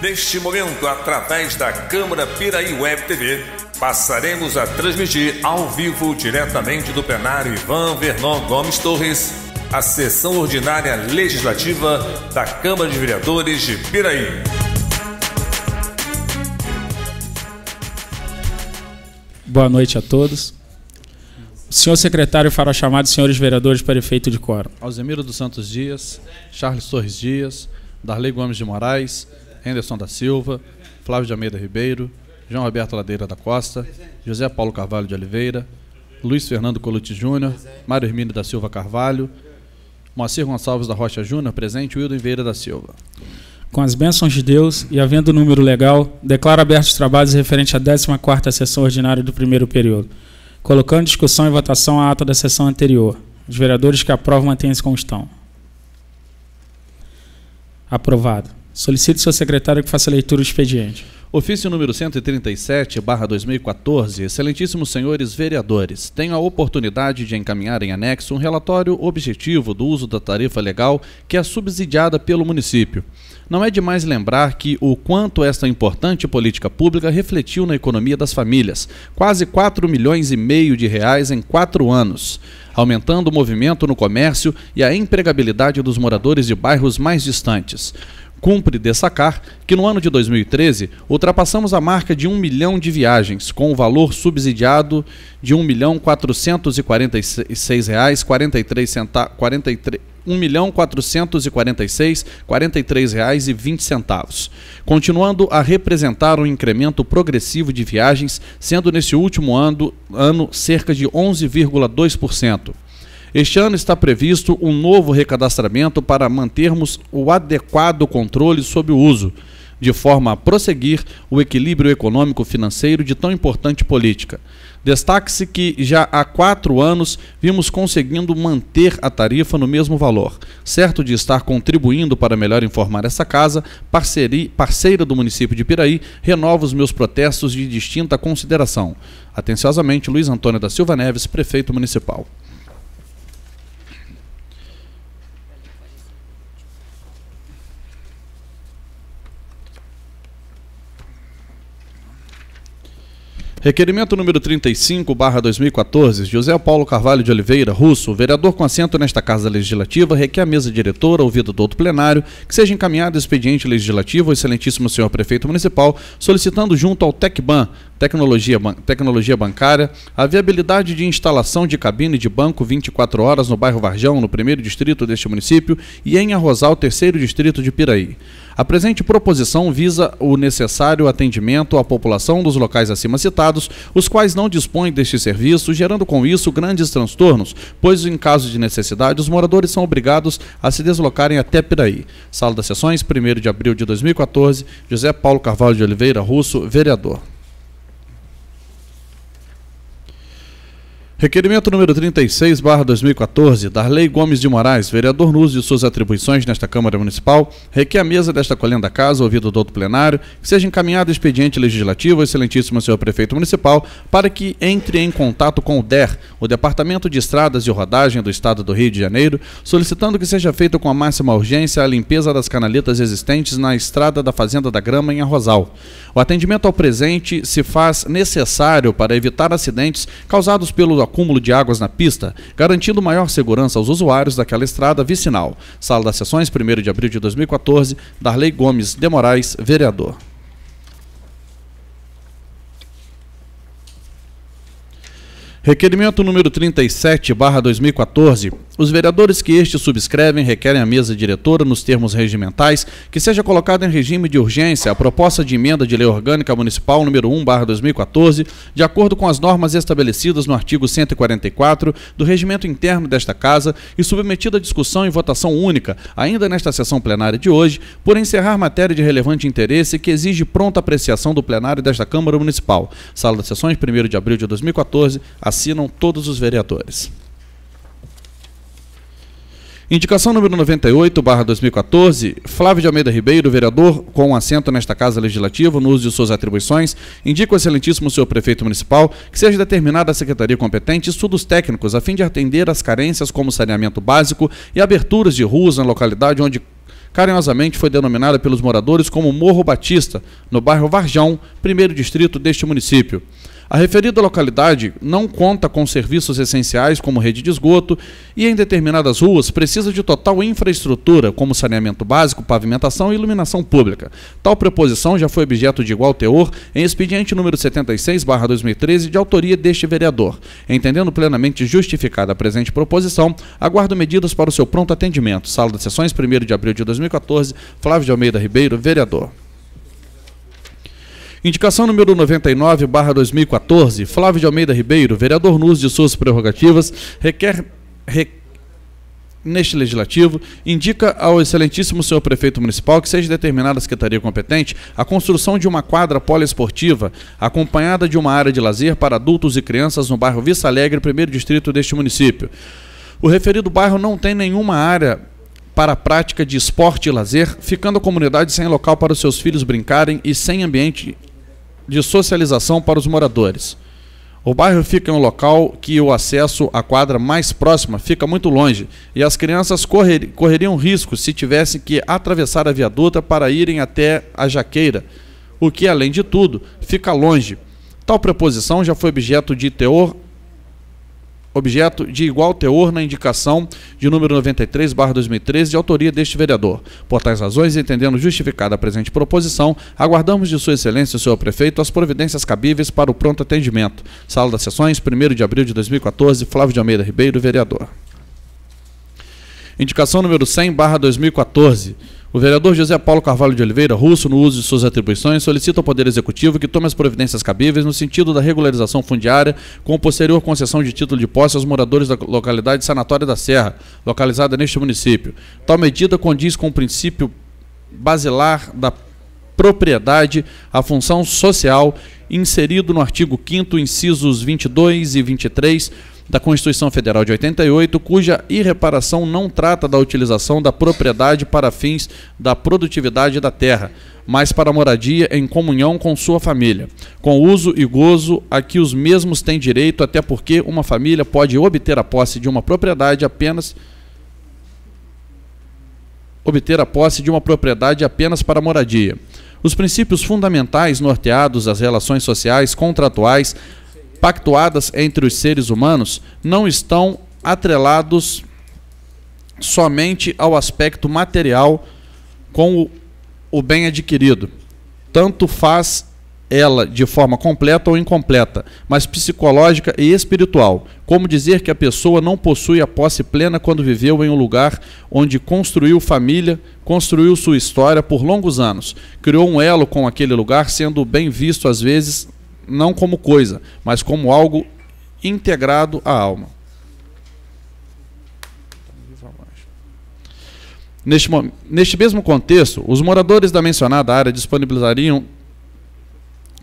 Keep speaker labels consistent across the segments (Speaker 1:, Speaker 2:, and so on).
Speaker 1: Neste momento, através da Câmara Piraí Web TV, passaremos a transmitir ao vivo, diretamente do plenário Ivan Vernon Gomes Torres, a sessão ordinária legislativa da Câmara de Vereadores de Piraí.
Speaker 2: Boa noite a todos. O senhor secretário fará chamado de senhores vereadores para efeito de quórum.
Speaker 3: Alzemiro dos Santos Dias, Charles Torres Dias, Darley Gomes de Moraes, Henderson da Silva, Flávio de Almeida Ribeiro, João Roberto Ladeira da Costa, José Paulo Carvalho de Oliveira, Luiz Fernando Colucci Júnior, Mário Hermínio da Silva Carvalho, Moacir Gonçalves da Rocha Júnior, presente, Wilden Vieira da Silva.
Speaker 2: Com as bênçãos de Deus e havendo número legal, declaro abertos os trabalhos referentes à 14ª sessão ordinária do primeiro período, colocando em discussão e votação a ata da sessão anterior. Os vereadores que aprovam mantêm-se como estão. Aprovado. Solicito ao senhor secretário que faça a leitura do expediente.
Speaker 3: Ofício número 137/2014, excelentíssimos senhores vereadores, tenho a oportunidade de encaminhar em anexo um relatório objetivo do uso da tarifa legal que é subsidiada pelo município. Não é demais lembrar que o quanto esta importante política pública refletiu na economia das famílias, quase 4,5 milhões de reais em 4 anos, aumentando o movimento no comércio e a empregabilidade dos moradores de bairros mais distantes. Cumpre destacar que no ano de 2013 ultrapassamos a marca de 1 milhão de viagens, com o valor subsidiado de R$ 1.446,43, continuando a representar um incremento progressivo de viagens, sendo neste último ano cerca de 11,2%. Este ano está previsto um novo recadastramento para mantermos o adequado controle sobre o uso, de forma a prosseguir o equilíbrio econômico-financeiro de tão importante política. Destaque-se que já há 4 anos vimos conseguindo manter a tarifa no mesmo valor. Certo de estar contribuindo para melhor informar essa casa, parceira do município de Piraí, renovo os meus protestos de distinta consideração. Atenciosamente, Luiz Antônio da Silva Neves, prefeito municipal. Requerimento número 35/2014, José Paulo Carvalho de Oliveira, Russo, vereador com assento nesta Casa Legislativa, requer à mesa diretora, ouvido do outro plenário, que seja encaminhado expediente legislativo ao excelentíssimo senhor prefeito municipal, solicitando junto ao TecBan, Tecnologia Bancária, a viabilidade de instalação de cabine de banco 24 horas no bairro Varjão, no 1º distrito deste município, e em Arrozal, 3º distrito de Piraí. A presente proposição visa o necessário atendimento à população dos locais acima citados, os quais não dispõem deste serviço, gerando com isso grandes transtornos, pois em caso de necessidade os moradores são obrigados a se deslocarem até Piraí. Sala das Sessões, 1º de abril de 2014, José Paulo Carvalho de Oliveira, Russo, vereador. Requerimento número 36/2014, Darley Gomes de Moraes, vereador no uso de suas atribuições nesta Câmara Municipal, requer à mesa desta colhenda casa, ouvido do outro plenário, que seja encaminhado expediente legislativo ao excelentíssimo senhor prefeito municipal, para que entre em contato com o DER, o Departamento de Estradas de Rodagem do Estado do Rio de Janeiro, solicitando que seja feita com a máxima urgência a limpeza das canaletas existentes na estrada da Fazenda da Grama, em Arrozal. O atendimento ao presente se faz necessário para evitar acidentes causados pelo acúmulo de águas na pista, garantindo maior segurança aos usuários daquela estrada vicinal. Sala das Sessões, 1º de abril de 2014, Darley Gomes de Moraes, vereador. Requerimento número 37/2014. Os vereadores que este subscrevem requerem à mesa diretora, nos termos regimentais, que seja colocada em regime de urgência a proposta de emenda de lei orgânica municipal número 1/2014, de acordo com as normas estabelecidas no artigo 144 do regimento interno desta Casa e submetida à discussão e votação única, ainda nesta sessão plenária de hoje, por encerrar matéria de relevante interesse que exige pronta apreciação do plenário desta Câmara Municipal. Sala das Sessões, 1º de abril de 2014, assinam todos os vereadores. Indicação número 98/2014, Flávio de Almeida Ribeiro, vereador com assento nesta Casa Legislativa, no uso de suas atribuições, indica ao excelentíssimo senhor prefeito municipal que seja determinada a secretaria competente estudos técnicos a fim de atender às carências como saneamento básico e aberturas de ruas na localidade onde carinhosamente foi denominada pelos moradores como Morro Batista, no bairro Varjão, primeiro distrito deste município. A referida localidade não conta com serviços essenciais como rede de esgoto e, em determinadas ruas, precisa de total infraestrutura, como saneamento básico, pavimentação e iluminação pública. Tal proposição já foi objeto de igual teor em expediente número 76/2013, de autoria deste vereador. Entendendo plenamente justificada a presente proposição, aguardo medidas para o seu pronto atendimento. Sala das Sessões, 1º de abril de 2014, Flávio de Almeida Ribeiro, vereador. Indicação número 99/2014, Flávio de Almeida Ribeiro, vereador no uso de suas prerrogativas, neste legislativo, indica ao excelentíssimo senhor prefeito municipal que seja determinada a secretaria competente a construção de uma quadra poliesportiva, acompanhada de uma área de lazer para adultos e crianças no bairro Vista Alegre, primeiro distrito deste município. O referido bairro não tem nenhuma área para a prática de esporte e lazer, ficando a comunidade sem local para os seus filhos brincarem e sem ambiente de socialização para os moradores. O bairro fica em um local que o acesso à quadra mais próxima fica muito longe e as crianças correriam risco se tivessem que atravessar a viaduta para irem até a Jaqueira, o que, além de tudo, fica longe. Tal proposição já foi objeto de igual teor na indicação de número 93/2013, de autoria deste vereador. Por tais razões, entendendo justificada a presente proposição, aguardamos de Sua Excelência, o senhor prefeito, as providências cabíveis para o pronto atendimento. Sala das Sessões, 1º de abril de 2014, Flávio de Almeida Ribeiro, vereador. Indicação número 100/2014. O vereador José Paulo Carvalho de Oliveira, russo, no uso de suas atribuições, solicita ao Poder Executivo que tome as providências cabíveis no sentido da regularização fundiária com posterior concessão de título de posse aos moradores da localidade Sanatória da Serra, localizada neste município. Tal medida condiz com o princípio basilar da propriedade, a função social, inserido no artigo 5º, incisos 22 e 23, da Constituição Federal de 88, cuja irreparação não trata da utilização da propriedade para fins da produtividade da terra, mas para moradia em comunhão com sua família, com uso e gozo a que os mesmos têm direito, até porque uma família pode obter a posse de uma propriedade apenas para moradia. Os princípios fundamentais norteados às relações sociais, contratuais, pactuadas entre os seres humanos, não estão atrelados somente ao aspecto material com o bem adquirido. Tanto faz ela de forma completa ou incompleta, mas psicológica e espiritual, como dizer que a pessoa não possui a posse plena quando viveu em um lugar onde construiu família, construiu sua história por longos anos, criou um elo com aquele lugar, sendo bem visto às vezes não como coisa, mas como algo integrado à alma. Neste mesmo contexto, os moradores da mencionada área disponibilizariam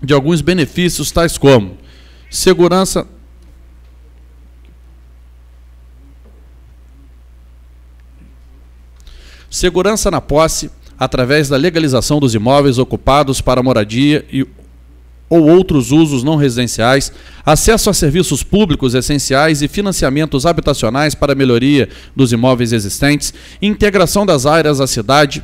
Speaker 3: de alguns benefícios tais como segurança na posse, através da legalização dos imóveis ocupados para moradia ou outros usos não residenciais, acesso a serviços públicos essenciais e financiamentos habitacionais para melhoria dos imóveis existentes, integração das áreas à cidade,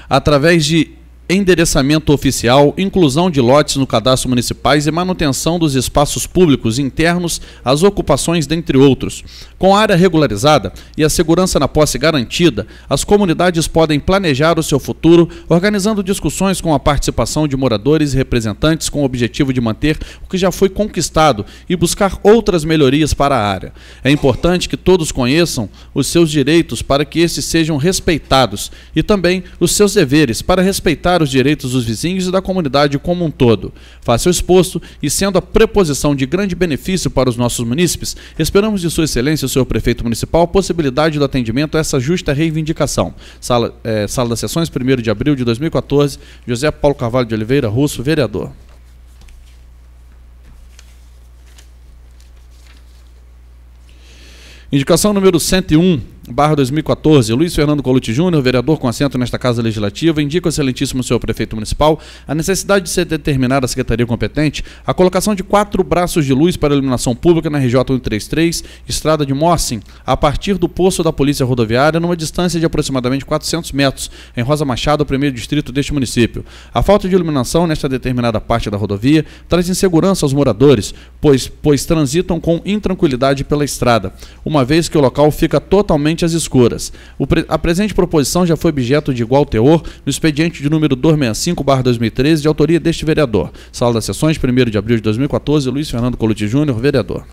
Speaker 3: através de endereçamento oficial, inclusão de lotes no cadastro municipais e manutenção dos espaços públicos internos às ocupações, dentre outros. Com a área regularizada e a segurança na posse garantida, as comunidades podem planejar o seu futuro, organizando discussões com a participação de moradores e representantes com o objetivo de manter o que já foi conquistado e buscar outras melhorias para a área. É importante que todos conheçam os seus direitos para que esses sejam respeitados e também os seus deveres para respeitar os direitos dos vizinhos e da comunidade como um todo. Face ao exposto, e sendo a preposição de grande benefício para os nossos munícipes, esperamos de Sua Excelência, o senhor prefeito municipal, a possibilidade do atendimento a essa justa reivindicação. Sala das Sessões, 1º de abril de 2014, José Paulo Carvalho de Oliveira, russo, vereador. Indicação número 101, 2014, Luiz Fernando Colucci Júnior, vereador com assento nesta Casa Legislativa, indica ao excelentíssimo senhor prefeito municipal a necessidade de ser determinada a secretaria competente a colocação de 4 braços de luz para iluminação pública na RJ 133, estrada de Mossin, a partir do posto da Polícia Rodoviária, numa distância de aproximadamente 400 metros, em Rosa Machado, o primeiro distrito deste município. A falta de iluminação nesta determinada parte da rodovia traz insegurança aos moradores, pois transitam com intranquilidade pela estrada, uma vez que o local fica totalmente às escuras. A presente proposição já foi objeto de igual teor no expediente de número 265/2013, de autoria deste vereador. Sala das Sessões, 1º de abril de 2014, Luiz Fernando Colucci Júnior, vereador.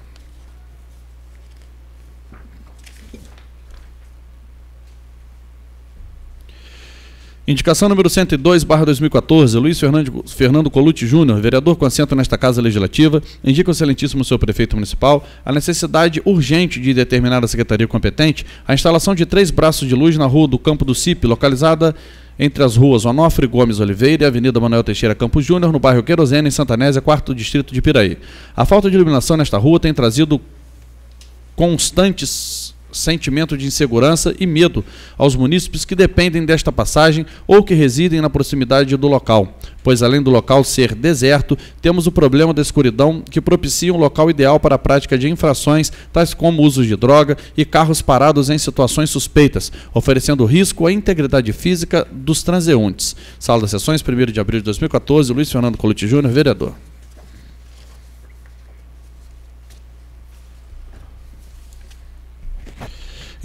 Speaker 3: Indicação número 102/2014, Luiz Fernando Colucci Júnior, vereador com assento nesta Casa Legislativa, indica ao excelentíssimo senhor prefeito municipal a necessidade urgente de determinar a secretaria competente a instalação de 3 braços de luz na rua do Campo do Cipe, localizada entre as ruas Onofre Gomes Oliveira e Avenida Manuel Teixeira Campos Júnior, no bairro Querosene, em Santa Nésia, 4º distrito de Piraí. A falta de iluminação nesta rua tem trazido constantes sentimento de insegurança e medo aos munícipes que dependem desta passagem ou que residem na proximidade do local, pois além do local ser deserto, temos o problema da escuridão que propicia um local ideal para a prática de infrações, tais como uso de droga e carros parados em situações suspeitas, oferecendo risco à integridade física dos transeuntes. Sala das Sessões, 1º de abril de 2014, Luiz Fernando Colucci Júnior, vereador.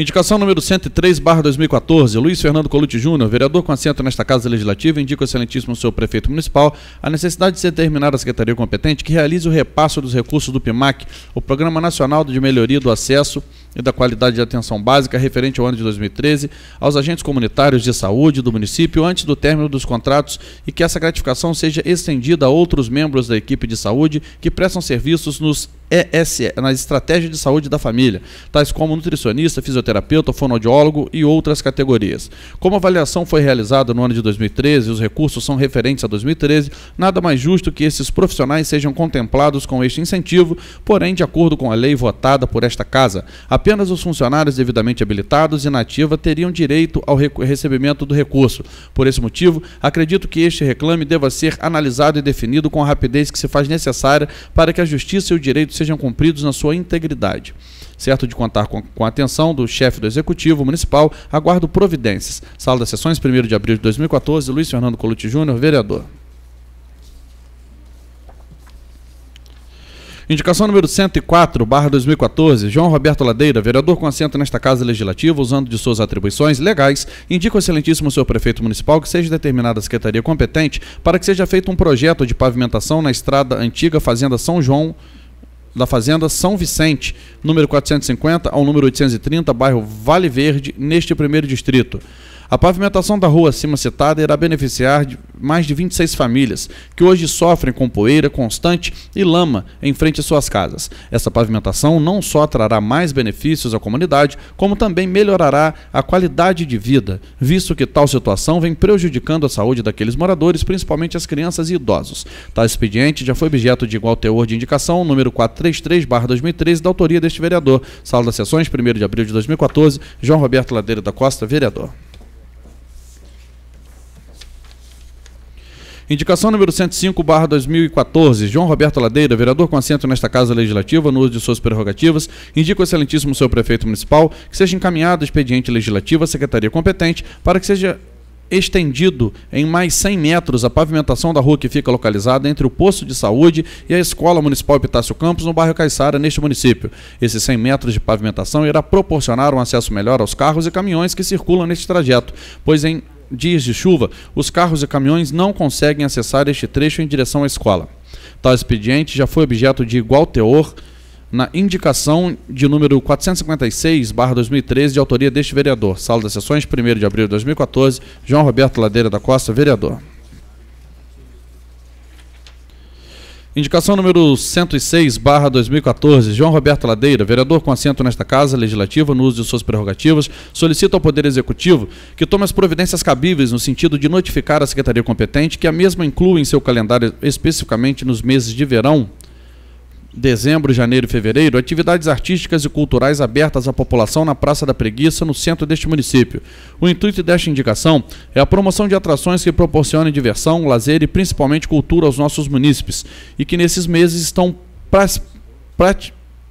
Speaker 3: Indicação número 103/2014, Luiz Fernando Colucci Júnior, vereador com assento nesta Casa Legislativa, indica ao excelentíssimo senhor prefeito municipal a necessidade de ser determinada a secretaria competente que realize o repasse dos recursos do PIMAC, o Programa Nacional de Melhoria do Acesso e da Qualidade de Atenção Básica, referente ao ano de 2013, aos agentes comunitários de saúde do município antes do término dos contratos e que essa gratificação seja estendida a outros membros da equipe de saúde que prestam serviços nos na estratégia de saúde da família, tais como nutricionista, fisioterapeuta, fonoaudiólogo e outras categorias. Como a avaliação foi realizada no ano de 2013 e os recursos são referentes a 2013, nada mais justo que esses profissionais sejam contemplados com este incentivo, porém, de acordo com a lei votada por esta Casa, apenas os funcionários devidamente habilitados e na ativa teriam direito ao recebimento do recurso. Por esse motivo, acredito que este reclame deva ser analisado e definido com a rapidez que se faz necessária para que a justiça e o direito sejam cumpridos na sua integridade. Certo de contar com a atenção do chefe do Executivo Municipal, aguardo providências. Sala das Sessões, 1º de abril de 2014, Luiz Fernando Colucci Júnior, vereador. Indicação número 104/2014, João Roberto Ladeira, vereador com assento nesta Casa Legislativa, usando de suas atribuições legais, indica ao excelentíssimo senhor prefeito municipal que seja determinada a secretaria competente para que seja feito um projeto de pavimentação na estrada antiga Fazenda São João, da Fazenda São Vicente, número 450 ao número 830, bairro Vale Verde, neste 1º distrito. A pavimentação da rua acima citada irá beneficiar mais de 26 famílias, que hoje sofrem com poeira constante e lama em frente às suas casas. Essa pavimentação não só trará mais benefícios à comunidade, como também melhorará a qualidade de vida, visto que tal situação vem prejudicando a saúde daqueles moradores, principalmente as crianças e idosos. Tal expediente já foi objeto de igual teor de indicação, número 433/2013, da autoria deste vereador. Sala das Sessões, 1º de abril de 2014, João Roberto Ladeira da Costa, vereador. Indicação número 105/2014, João Roberto Ladeira, vereador com assento nesta Casa Legislativa, no uso de suas prerrogativas, indica ao excelentíssimo senhor prefeito municipal que seja encaminhado o expediente legislativo à secretaria competente para que seja estendido em mais 100 metros a pavimentação da rua que fica localizada entre o posto de saúde e a Escola Municipal Epitácio Campos, no bairro Caiçara, neste município. Esses 100 metros de pavimentação irá proporcionar um acesso melhor aos carros e caminhões que circulam neste trajeto, pois em dias de chuva, os carros e caminhões não conseguem acessar este trecho em direção à escola. Tal expediente já foi objeto de igual teor na indicação de número 456/2013, de autoria deste vereador. Sala das Sessões, 1º de abril de 2014, João Roberto Ladeira da Costa, vereador. Indicação número 106/2014, João Roberto Ladeira, vereador com assento nesta Casa Legislativa, no uso de suas prerrogativas, solicita ao Poder Executivo que tome as providências cabíveis no sentido de notificar a Secretaria competente que a mesma inclua em seu calendário, especificamente nos meses de verão, dezembro, janeiro e fevereiro, atividades artísticas e culturais abertas à população na Praça da Preguiça, no centro deste município. O intuito desta indicação é a promoção de atrações que proporcionem diversão, lazer e principalmente cultura aos nossos munícipes, e que nesses meses estão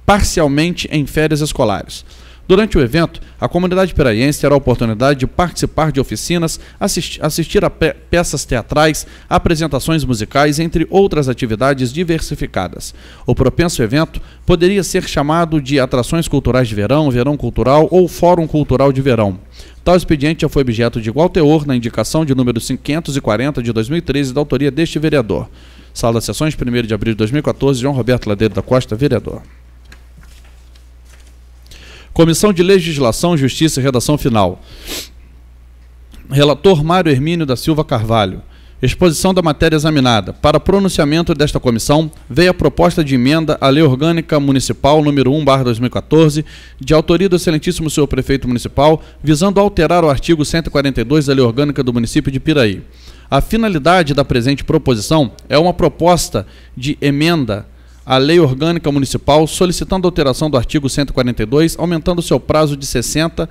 Speaker 3: parcialmente em férias escolares. Durante o evento, a comunidade piraiense terá a oportunidade de participar de oficinas, assistir a peças teatrais, apresentações musicais, entre outras atividades diversificadas. O propenso evento poderia ser chamado de Atrações Culturais de Verão, Verão Cultural ou Fórum Cultural de Verão. Tal expediente já foi objeto de igual teor na indicação de número 540 de 2013, da autoria deste vereador. Sala das Sessões, 1º de abril de 2014, João Roberto Ladeiro da Costa, vereador. Comissão de Legislação, Justiça e Redação Final. Relator Mário Hermínio da Silva Carvalho. Exposição da matéria examinada. Para pronunciamento desta comissão, veio a proposta de emenda à Lei Orgânica Municipal número 1/2014, de autoria do excelentíssimo senhor prefeito municipal, visando alterar o artigo 142 da Lei Orgânica do município de Piraí. A finalidade da presente proposição é uma proposta de emenda a Lei Orgânica Municipal, solicitando alteração do artigo 142, aumentando seu prazo de 60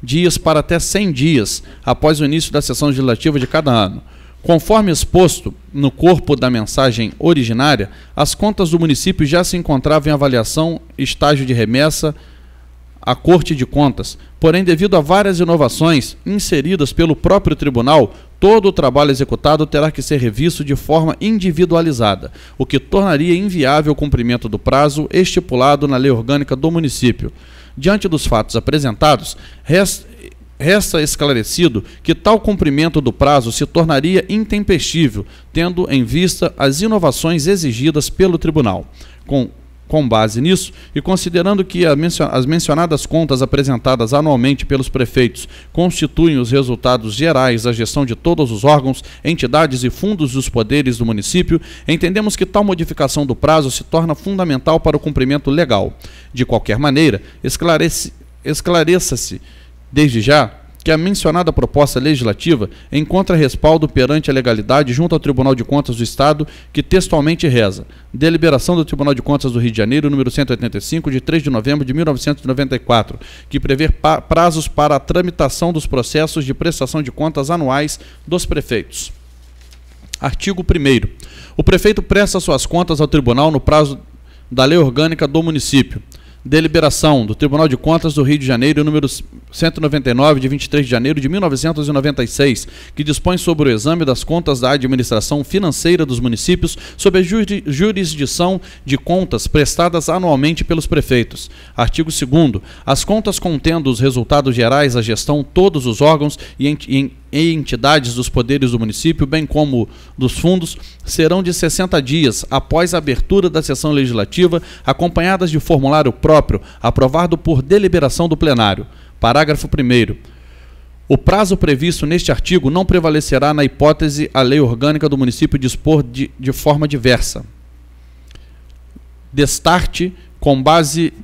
Speaker 3: dias para até 100 dias após o início da sessão legislativa de cada ano. Conforme exposto no corpo da mensagem originária, as contas do município já se encontravam em avaliação, estágio de remessa à Corte de Contas. Porém, devido a várias inovações inseridas pelo próprio tribunal, todo o trabalho executado terá que ser revisto de forma individualizada, o que tornaria inviável o cumprimento do prazo estipulado na Lei Orgânica do município. Diante dos fatos apresentados, resta esclarecido que tal cumprimento do prazo se tornaria intempestivo, tendo em vista as inovações exigidas pelo tribunal. Com base nisso, e considerando que as mencionadas contas apresentadas anualmente pelos prefeitos constituem os resultados gerais da gestão de todos os órgãos, entidades e fundos dos poderes do município, entendemos que tal modificação do prazo se torna fundamental para o cumprimento legal. De qualquer maneira, esclareça-se desde já que a mencionada proposta legislativa encontra respaldo perante a legalidade junto ao Tribunal de Contas do Estado, que textualmente reza: deliberação do Tribunal de Contas do Rio de Janeiro, número 185, de 3 de novembro de 1994, que prevê prazos para a tramitação dos processos de prestação de contas anuais dos prefeitos. Artigo 1º. O prefeito presta suas contas ao Tribunal no prazo da Lei Orgânica do município. Deliberação do Tribunal de Contas do Rio de Janeiro, número 199, de 23 de janeiro de 1996, que dispõe sobre o exame das contas da administração financeira dos municípios sob a jurisdição de contas prestadas anualmente pelos prefeitos. Artigo 2º. As contas contendo os resultados gerais da gestão, todos os órgãos e entidades dos poderes do município, bem como dos fundos, serão de 60 dias após a abertura da sessão legislativa, acompanhadas de formulário próprio, aprovado por deliberação do plenário. Parágrafo 1º. O prazo previsto neste artigo não prevalecerá na hipótese a lei orgânica do município dispor de forma diversa. Destarte, com base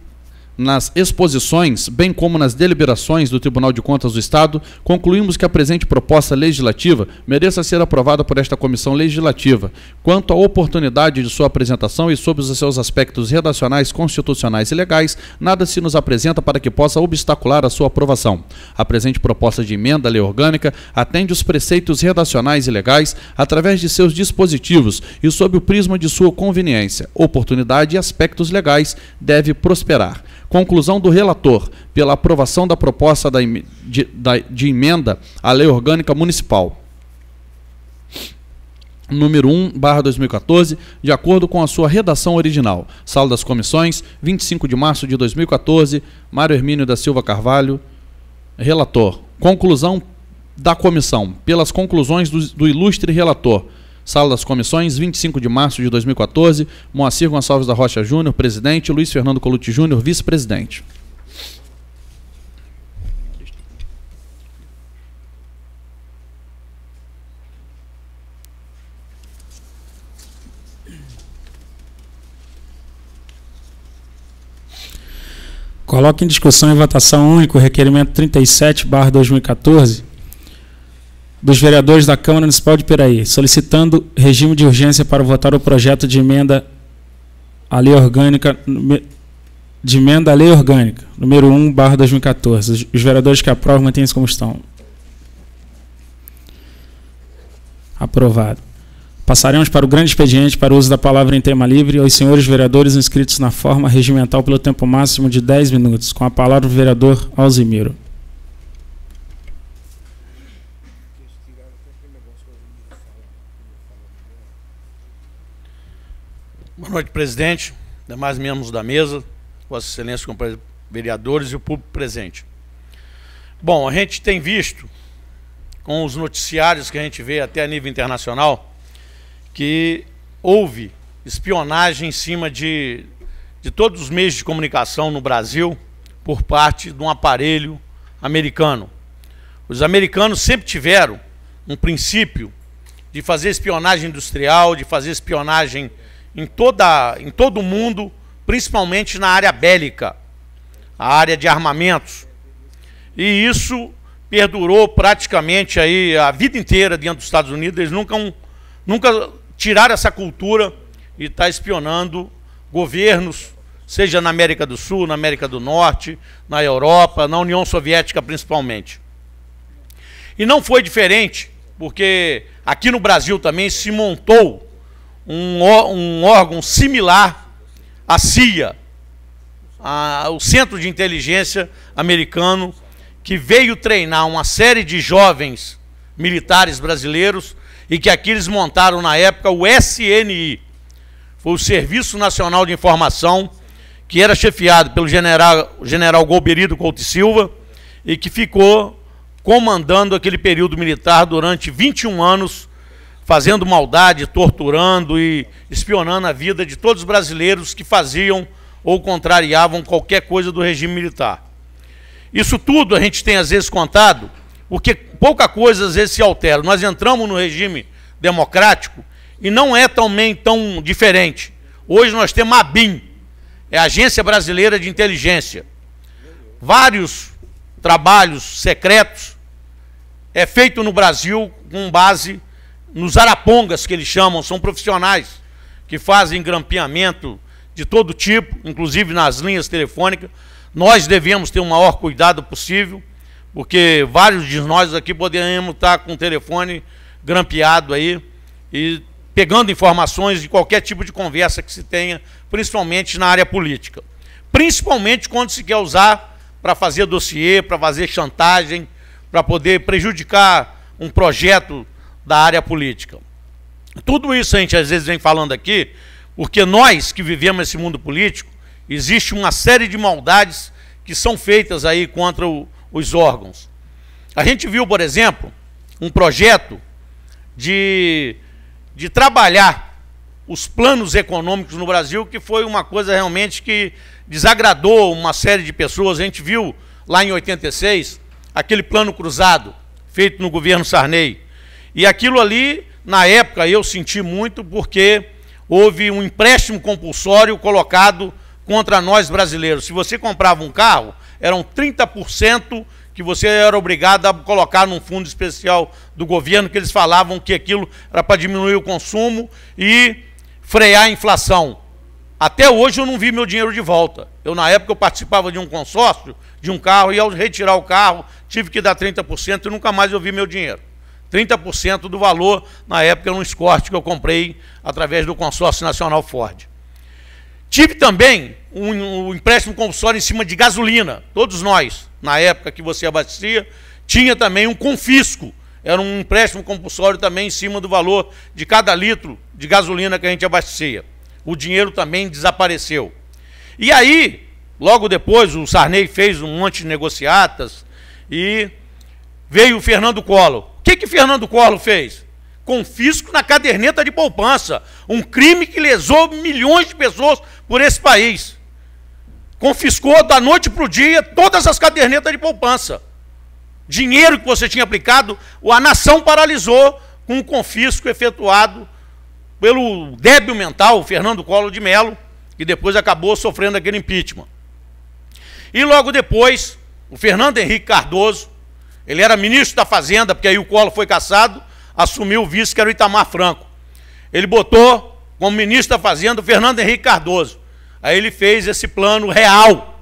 Speaker 3: nas exposições, bem como nas deliberações do Tribunal de Contas do Estado, concluímos que a presente proposta legislativa mereça ser aprovada por esta Comissão Legislativa. Quanto à oportunidade de sua apresentação e sobre os seus aspectos redacionais, constitucionais e legais, nada se nos apresenta para que possa obstacular a sua aprovação. A presente proposta de emenda à lei orgânica atende os preceitos redacionais e legais através de seus dispositivos e sob o prisma de sua conveniência, oportunidade e aspectos legais deve prosperar. Conclusão do relator pela aprovação da proposta de emenda à Lei Orgânica Municipal número 1/2014, de acordo com a sua redação original. Sala das Comissões, 25 de março de 2014, Mário Hermínio da Silva Carvalho, relator. Conclusão da comissão, pelas conclusões do ilustre relator. Sala das Comissões, 25 de março de 2014, Moacir Gonçalves da Rocha Júnior, presidente, Luiz Fernando Colucci Júnior, vice-presidente.
Speaker 2: Coloque em discussão e votação única o requerimento 37/2014 dos vereadores da Câmara Municipal de Piraí, solicitando regime de urgência para votar o projeto de emenda a lei orgânica, de emenda à lei orgânica, número 1/2014. Os vereadores que aprovam, mantêm-se como estão. Aprovado. Passaremos para o grande expediente para o uso da palavra em tema livre aos senhores vereadores inscritos na forma regimental pelo tempo máximo de 10 minutos. Com a palavra o vereador Alzimiro.
Speaker 4: Boa noite, presidente, demais membros da mesa, Vossa Excelência, vereadores e o público presente. Bom, a gente tem visto, com os noticiários que a gente vê até a nível internacional, que houve espionagem em cima de todos os meios de comunicação no Brasil por parte de um aparelho americano. Os americanos sempre tiveram um princípio de fazer espionagem industrial, de fazer espionagem em todo o mundo, principalmente na área bélica, a área de armamentos. E isso perdurou praticamente aí a vida inteira dentro dos Estados Unidos. Eles nunca tiraram essa cultura e está espionando governos, seja na América do Sul, na América do Norte, na Europa, na União Soviética principalmente. E não foi diferente, porque aqui no Brasil também se montou um órgão similar à CIA, o Centro de Inteligência Americano, que veio treinar uma série de jovens militares brasileiros e que aqui eles montaram na época o SNI, foi o Serviço Nacional de Informação, que era chefiado pelo general Golbery do Couto e Silva e que ficou comandando aquele período militar durante 21 anos, fazendo maldade, torturando e espionando a vida de todos os brasileiros que faziam ou contrariavam qualquer coisa do regime militar. Isso tudo a gente tem às vezes contado, porque pouca coisa às vezes se altera. Nós entramos no regime democrático e não é também tão diferente. Hoje nós temos a ABIN, é a Agência Brasileira de Inteligência. Vários trabalhos secretos é feito no Brasil com base nos arapongas, que eles chamam, são profissionais que fazem grampeamento de todo tipo, inclusive nas linhas telefônicas. Nós devemos ter o maior cuidado possível, porque vários de nós aqui poderíamos estar com o telefone grampeado aí e pegando informações de qualquer tipo de conversa que se tenha, principalmente na área política. Principalmente quando se quer usar para fazer dossiê, para fazer chantagem, para poder prejudicar um projeto da área política. Tudo isso a gente às vezes vem falando aqui, porque nós que vivemos esse mundo político, existe uma série de maldades que são feitas aí contra os órgãos. A gente viu, por exemplo, um projeto de trabalhar os planos econômicos no Brasil, que foi uma coisa realmente que desagradou uma série de pessoas. A gente viu lá em 86, aquele plano cruzado, feito no governo Sarney. E aquilo ali, na época, eu senti muito, porque houve um empréstimo compulsório colocado contra nós brasileiros. Se você comprava um carro, eram 30% que você era obrigado a colocar num fundo especial do governo, que eles falavam que aquilo era para diminuir o consumo e frear a inflação. Até hoje eu não vi meu dinheiro de volta. Na época, eu participava de um consórcio, de um carro, e ao retirar o carro, tive que dar 30% e nunca mais eu vi meu dinheiro. 30% do valor, na época, no Escort que eu comprei através do consórcio nacional Ford. Tive também um empréstimo compulsório em cima de gasolina. Todos nós, na época que você abastecia, tinha também um confisco. Era um empréstimo compulsório também em cima do valor de cada litro de gasolina que a gente abastecia. O dinheiro também desapareceu. E aí, logo depois, o Sarney fez um monte de negociatas e veio o Fernando Collor. O que Fernando Collor fez? Confisco na caderneta de poupança. Um crime que lesou milhões de pessoas por esse país. Confiscou da noite para o dia todas as cadernetas de poupança. Dinheiro que você tinha aplicado, a nação paralisou com o confisco efetuado pelo débil mental, o Fernando Collor de Mello, que depois acabou sofrendo aquele impeachment. E logo depois, o Fernando Henrique Cardoso, ele era ministro da Fazenda, porque aí o Collor foi cassado, assumiu o vice, que era o Itamar Franco. Ele botou como ministro da Fazenda, o Fernando Henrique Cardoso. Aí ele fez esse plano real,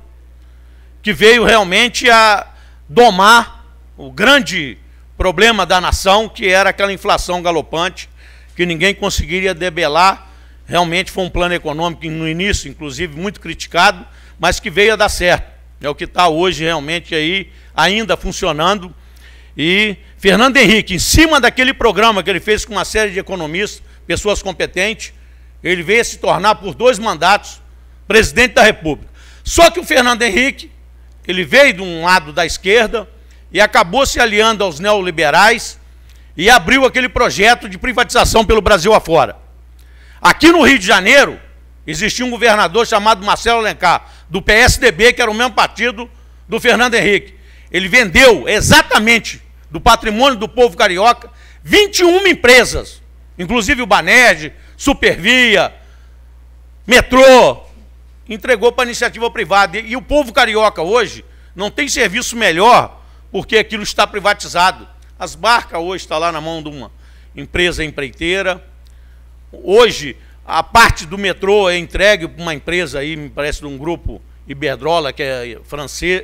Speaker 4: que veio realmente a domar o grande problema da nação, que era aquela inflação galopante, que ninguém conseguiria debelar. Realmente foi um plano econômico, no início, inclusive, muito criticado, mas que veio a dar certo. É o que está hoje realmente aí, ainda funcionando. E Fernando Henrique, em cima daquele programa que ele fez com uma série de economistas, pessoas competentes, ele veio a se tornar, por 2 mandatos, presidente da República. Só que o Fernando Henrique, ele veio de um lado da esquerda e acabou se aliando aos neoliberais e abriu aquele projeto de privatização pelo Brasil afora. Aqui no Rio de Janeiro, existia um governador chamado Marcelo Alencar, do PSDB, que era o mesmo partido do Fernando Henrique. Ele vendeu exatamente do patrimônio do povo carioca 21 empresas, inclusive o Banerj, Supervia, Metrô, entregou para a iniciativa privada. E o povo carioca hoje não tem serviço melhor porque aquilo está privatizado. As barcas hoje estão lá na mão de uma empresa empreiteira. Hoje, a parte do metrô é entregue para uma empresa aí, me parece, de um grupo Iberdrola, que é francês,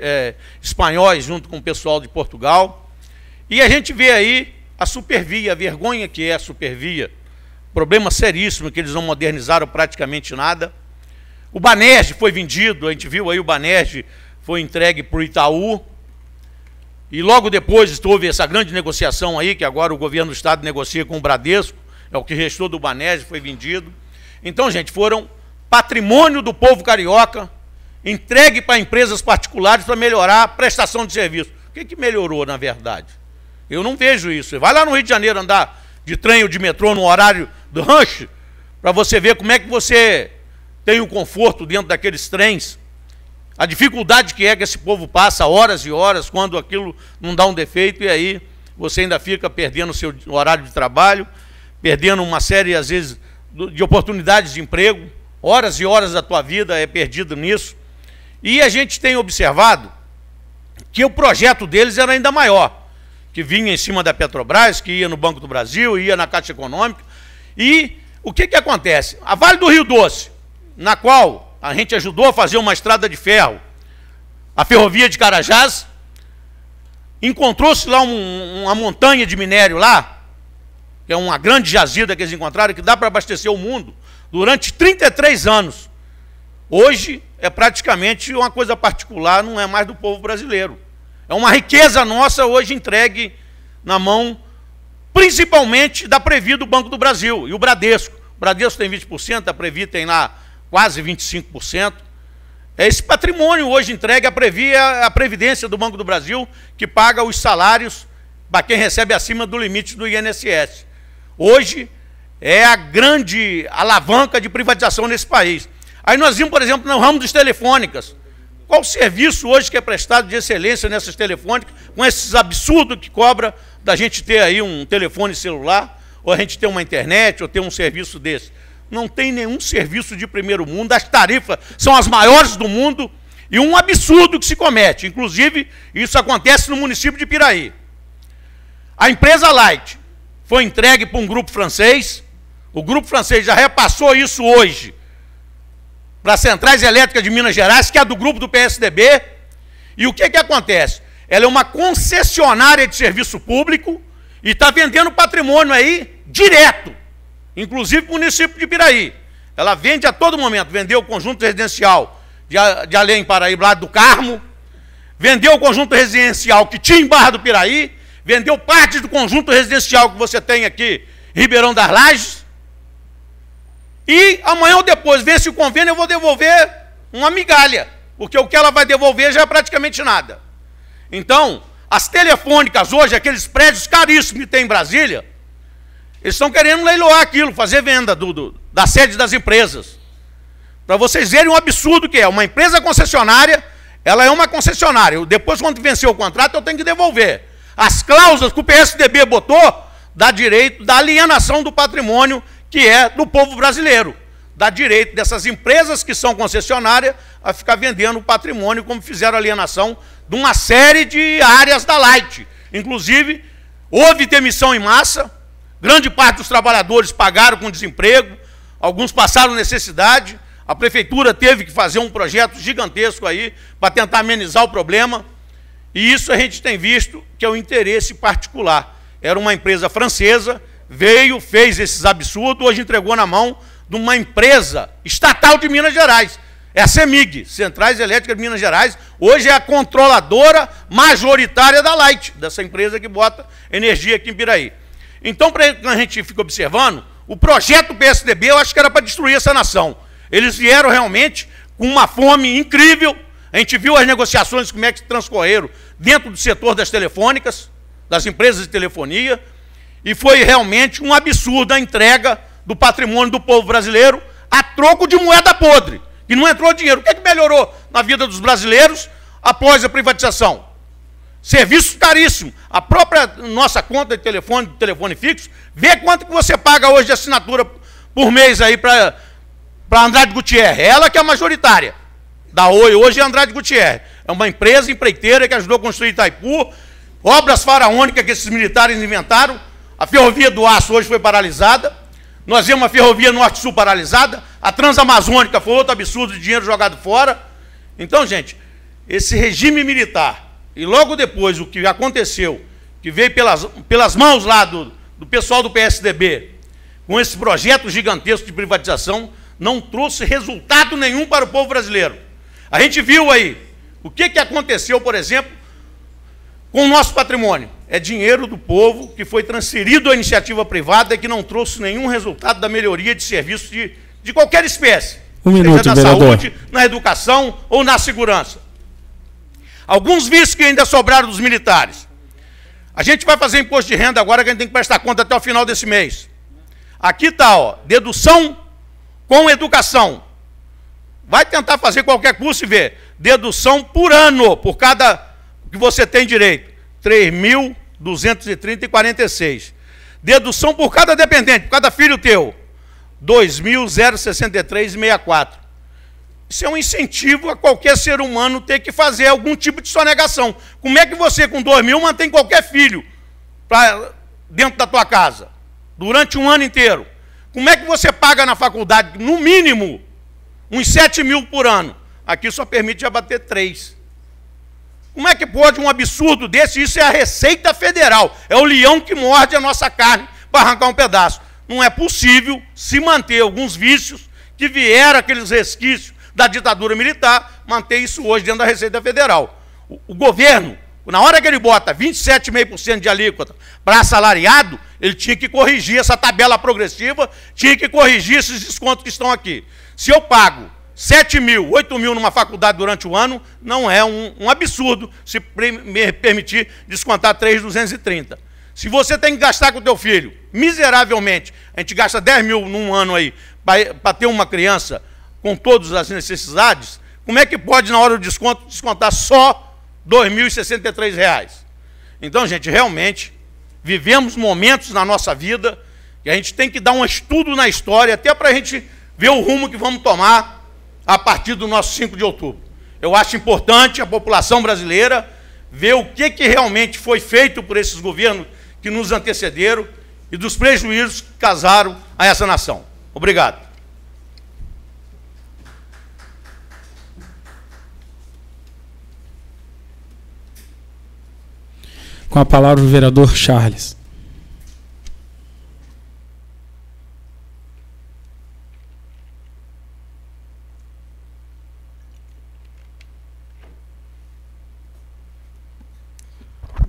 Speaker 4: espanhóis, junto com o pessoal de Portugal. E a gente vê aí a Supervia, a vergonha que é a Supervia, problema seríssimo, que eles não modernizaram praticamente nada. O Banerj foi vendido, a gente viu aí o Banerj foi entregue para o Itaú. E logo depois houve essa grande negociação aí, que agora o governo do Estado negocia com o Bradesco, é o que restou do Banerj, foi vendido. Então, gente, foram patrimônio do povo carioca, entregue para empresas particulares para melhorar a prestação de serviço. O que melhorou, na verdade? Eu não vejo isso. Você vai lá no Rio de Janeiro andar de trem ou de metrô no horário do rush, para você ver como é que você tem o conforto dentro daqueles trens, a dificuldade que é que esse povo passa horas e horas quando aquilo não dá um defeito, e aí você ainda fica perdendo o seu horário de trabalho, perdendo uma série, às vezes, de oportunidades de emprego, horas e horas da tua vida é perdido nisso. E a gente tem observado que o projeto deles era ainda maior, que vinha em cima da Petrobras, que ia no Banco do Brasil, ia na Caixa Econômica. E o que acontece? A Vale do Rio Doce, na qual a gente ajudou a fazer uma estrada de ferro, a ferrovia de Carajás, encontrou-se lá uma montanha de minério lá, que é uma grande jazida que eles encontraram, que dá para abastecer o mundo durante 33 anos. Hoje é praticamente uma coisa particular, não é mais do povo brasileiro. É uma riqueza nossa hoje entregue na mão, principalmente da Previ do Banco do Brasil e o Bradesco. O Bradesco tem 20%, a Previ tem lá quase 25%. É esse patrimônio hoje entregue à Previ, é a Previdência do Banco do Brasil, que paga os salários para quem recebe acima do limite do INSS. Hoje é a grande alavanca de privatização nesse país. Aí nós vimos, por exemplo, no ramo das telefônicas. Qual o serviço hoje que é prestado de excelência nessas telefônicas, com esses absurdos que cobra da gente ter aí um telefone celular, ou a gente ter uma internet, ou ter um serviço desse? Não tem nenhum serviço de primeiro mundo, as tarifas são as maiores do mundo, e um absurdo que se comete. Inclusive, isso acontece no município de Piraí. A empresa Light foi entregue para um grupo francês, o grupo francês já repassou isso hoje para as Centrais Elétricas de Minas Gerais, que é do grupo do PSDB, e o que acontece? Ela é uma concessionária de serviço público e está vendendo patrimônio aí direto, inclusive para o município de Piraí. Ela vende a todo momento, vendeu o conjunto residencial de Além Paraíba, lá do Carmo, vendeu o conjunto residencial que tinha em Barra do Piraí, vendeu parte do conjunto residencial que você tem aqui em Ribeirão das Lajes, e amanhã ou depois, vence o convênio, eu vou devolver uma migalha, porque o que ela vai devolver já é praticamente nada. Então, as telefônicas hoje, aqueles prédios caríssimos que tem em Brasília, eles estão querendo leiloar aquilo, fazer venda da sede das empresas. Para vocês verem o absurdo que é. Uma empresa concessionária, ela é uma concessionária. Depois, quando vencer o contrato, eu tenho que devolver. As cláusulas que o PSDB botou, dá direito da alienação do patrimônio que é do povo brasileiro. Dá direito dessas empresas que são concessionárias a ficar vendendo o patrimônio, como fizeram a alienação de uma série de áreas da Light. Inclusive, houve demissão em massa, grande parte dos trabalhadores pagaram com desemprego, alguns passaram necessidade, a prefeitura teve que fazer um projeto gigantesco aí para tentar amenizar o problema, e isso a gente tem visto que é o interesse particular. Era uma empresa francesa, veio, fez esses absurdos, hoje entregou na mão de uma empresa estatal de Minas Gerais. É a CEMIG, Centrais Elétricas de Minas Gerais, hoje é a controladora majoritária da Light, dessa empresa que bota energia aqui em Piraí. Então, a gente fica observando, o projeto do PSDB, eu acho que era para destruir essa nação. Eles vieram realmente com uma fome incrível, a gente viu as negociações, como é que transcorreram dentro do setor das telefônicas, das empresas de telefonia, e foi realmente um absurdo a entrega do patrimônio do povo brasileiro a troco de moeda podre. E não entrou dinheiro. O que é que melhorou na vida dos brasileiros após a privatização? Serviços caríssimos. A própria nossa conta de telefone fixo, vê quanto que você paga hoje de assinatura por mês aí para Andrade Gutierrez. Ela que é a majoritária da Oi hoje é Andrade Gutierrez. É uma empresa empreiteira que ajudou a construir Itaipu, obras faraônicas que esses militares inventaram. A ferrovia do aço hoje foi paralisada. Nós vimos a ferrovia Norte-Sul paralisada, a Transamazônica foi outro absurdo de dinheiro jogado fora. Então, gente, esse regime militar, e logo depois o que aconteceu, que veio pelas mãos lá do pessoal do PSDB, com esse projeto gigantesco de privatização, não trouxe resultado nenhum para o povo brasileiro. A gente viu aí o que aconteceu, por exemplo, com o nosso patrimônio. É dinheiro do povo que foi transferido à iniciativa privada e que não trouxe nenhum resultado da melhoria de serviços de qualquer espécie.
Speaker 2: Minuto,
Speaker 4: seja na
Speaker 2: vereador.
Speaker 4: saúde, na educação ou na segurança. Alguns vícios que ainda sobraram dos militares. A gente vai fazer imposto de renda agora que a gente tem que prestar conta até o final desse mês. Aqui está, ó, dedução com educação. Vai tentar fazer qualquer curso e ver. Dedução por ano, por cada que você tem direito. 3.230,46. Dedução por cada dependente, por cada filho teu. 2.063,64. Isso é um incentivo a qualquer ser humano ter que fazer algum tipo de sonegação. Como é que você, com 2.000, mantém qualquer filho dentro da tua casa? Durante um ano inteiro. Como é que você paga na faculdade, no mínimo, uns 7.000 por ano? Aqui só permite abater 3. Como é que pode um absurdo desse? Isso é a Receita Federal. É o leão que morde a nossa carne para arrancar um pedaço. Não é possível se manter alguns vícios que vieram aqueles resquícios da ditadura militar, manter isso hoje dentro da Receita Federal. O governo, na hora que ele bota 27,5% de alíquota para assalariado, ele tinha que corrigir essa tabela progressiva, tinha que corrigir esses descontos que estão aqui. Se eu pago 7.000, 8.000 numa faculdade durante o ano, não é um absurdo se me permitir descontar 3.230. Se você tem que gastar com o teu filho, miseravelmente, a gente gasta 10.000 num ano aí, para ter uma criança com todas as necessidades, como é que pode, na hora do desconto, descontar só R$ 2.063? Então, gente, realmente, vivemos momentos na nossa vida que a gente tem que dar um estudo na história, até para a gente ver o rumo que vamos tomar a partir do nosso 5 de outubro. Eu acho importante a população brasileira ver o que realmente foi feito por esses governos que nos antecederam e dos prejuízos que causaram a essa nação. Obrigado.
Speaker 2: Com a palavra o vereador Charles.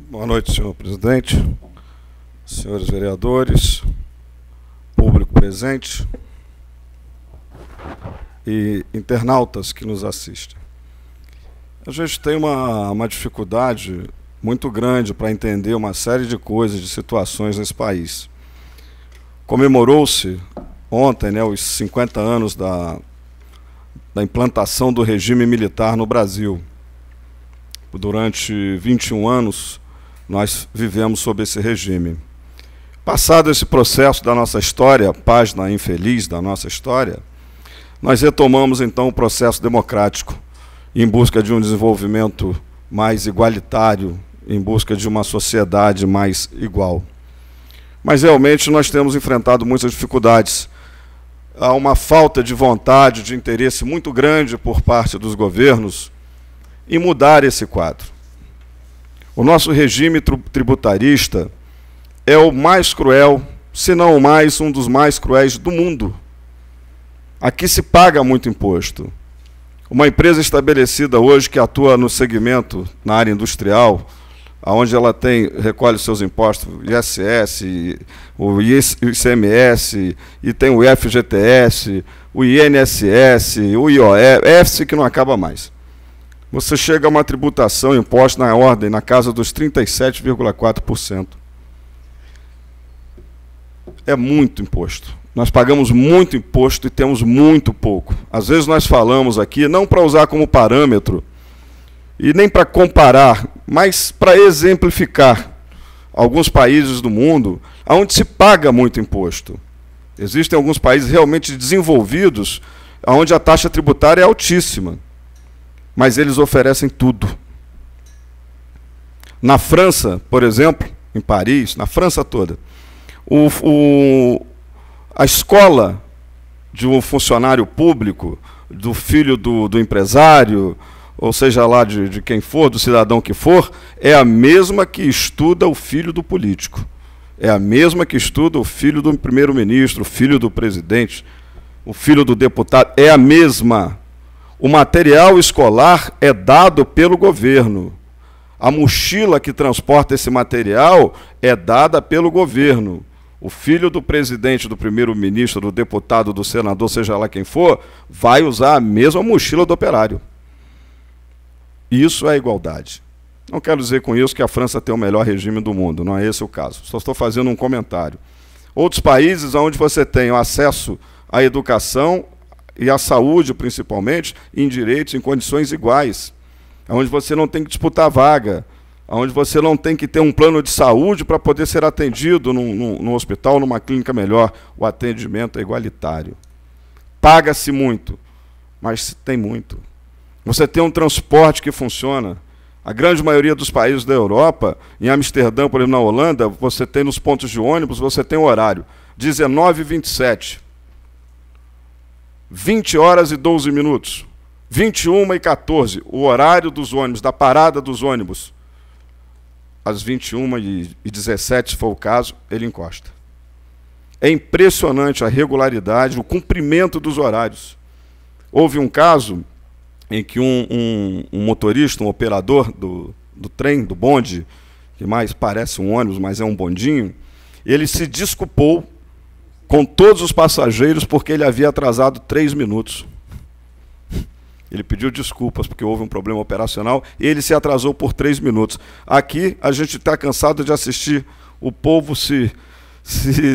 Speaker 5: Boa noite, senhor presidente, senhores vereadores, público presente e internautas que nos assistem. A gente tem uma dificuldade muito grande para entender uma série de coisas, de situações nesse país. Comemorou-se ontem, né, os 50 anos da implantação do regime militar no Brasil. Durante 21 anos, nós vivemos sob esse regime. Passado esse processo da nossa história, página infeliz da nossa história, nós retomamos então o processo democrático em busca de um desenvolvimento mais igualitário, em busca de uma sociedade mais igual. Mas realmente nós temos enfrentado muitas dificuldades há uma falta de vontade, de interesse muito grande por parte dos governos em mudar esse quadro. O nosso regime tributarista é o mais cruel, se não o mais, um dos mais cruéis do mundo. Aqui se paga muito imposto. Uma empresa estabelecida hoje que atua no segmento, na área industrial, onde ela recolhe seus impostos, o ISS, o ICMS, e tem o FGTS, o INSS, o IOF, que não acaba mais. Você chega a uma tributação imposta na ordem, na casa dos 37,4%. É muito imposto. Nós pagamos muito imposto e temos muito pouco. Às vezes nós falamos aqui, não para usar como parâmetro, e nem para comparar, mas para exemplificar alguns países do mundo onde se paga muito imposto. Existem alguns países realmente desenvolvidos, onde a taxa tributária é altíssima, mas eles oferecem tudo. Na França, por exemplo, em Paris, na França toda, a escola de um funcionário público, do filho do empresário, ou seja lá de quem for, do cidadão que for, é a mesma que estuda o filho do político. É a mesma que estuda o filho do primeiro-ministro, o filho do presidente, o filho do deputado. É a mesma. O material escolar é dado pelo governo. A mochila que transporta esse material é dada pelo governo. O filho do presidente, do primeiro-ministro, do deputado, do senador, seja lá quem for, vai usar a mesma mochila do operário. Isso é igualdade. Não quero dizer com isso que a França tem o melhor regime do mundo, não é esse o caso. Só estou fazendo um comentário. Outros países onde você tem o acesso à educação e à saúde, principalmente, em direitos, em condições iguais, onde você não tem que disputar vaga, onde você não tem que ter um plano de saúde para poder ser atendido num hospital, numa clínica melhor. O atendimento é igualitário. Paga-se muito, mas tem muito. Você tem um transporte que funciona. A grande maioria dos países da Europa, em Amsterdã, por exemplo, na Holanda, você tem nos pontos de ônibus, você tem o horário 19h27, 20 horas e 12 minutos, 21h14, o horário dos ônibus, da parada dos ônibus. Às 21h17, se for o caso, ele encosta. É impressionante a regularidade, o cumprimento dos horários. Houve um caso em que um motorista, um operador do trem, do bonde, que mais parece um ônibus, mas é um bondinho, ele se desculpou com todos os passageiros porque ele havia atrasado 3 minutos. Ele pediu desculpas porque houve um problema operacional e ele se atrasou por 3 minutos. Aqui a gente está cansado de assistir o povo se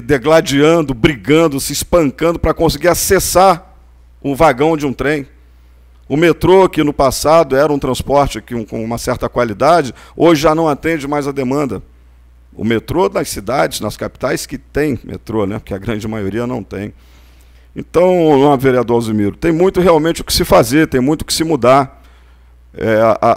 Speaker 5: degladiando, brigando, se espancando para conseguir acessar um vagão de um trem. O metrô, que no passado era um transporte com uma certa qualidade, hoje já não atende mais a demanda. O metrô nas cidades, nas capitais, que tem metrô, né? Porque a grande maioria não tem. Então, vereador Alzimiro, tem muito realmente o que se fazer, tem muito o que se mudar.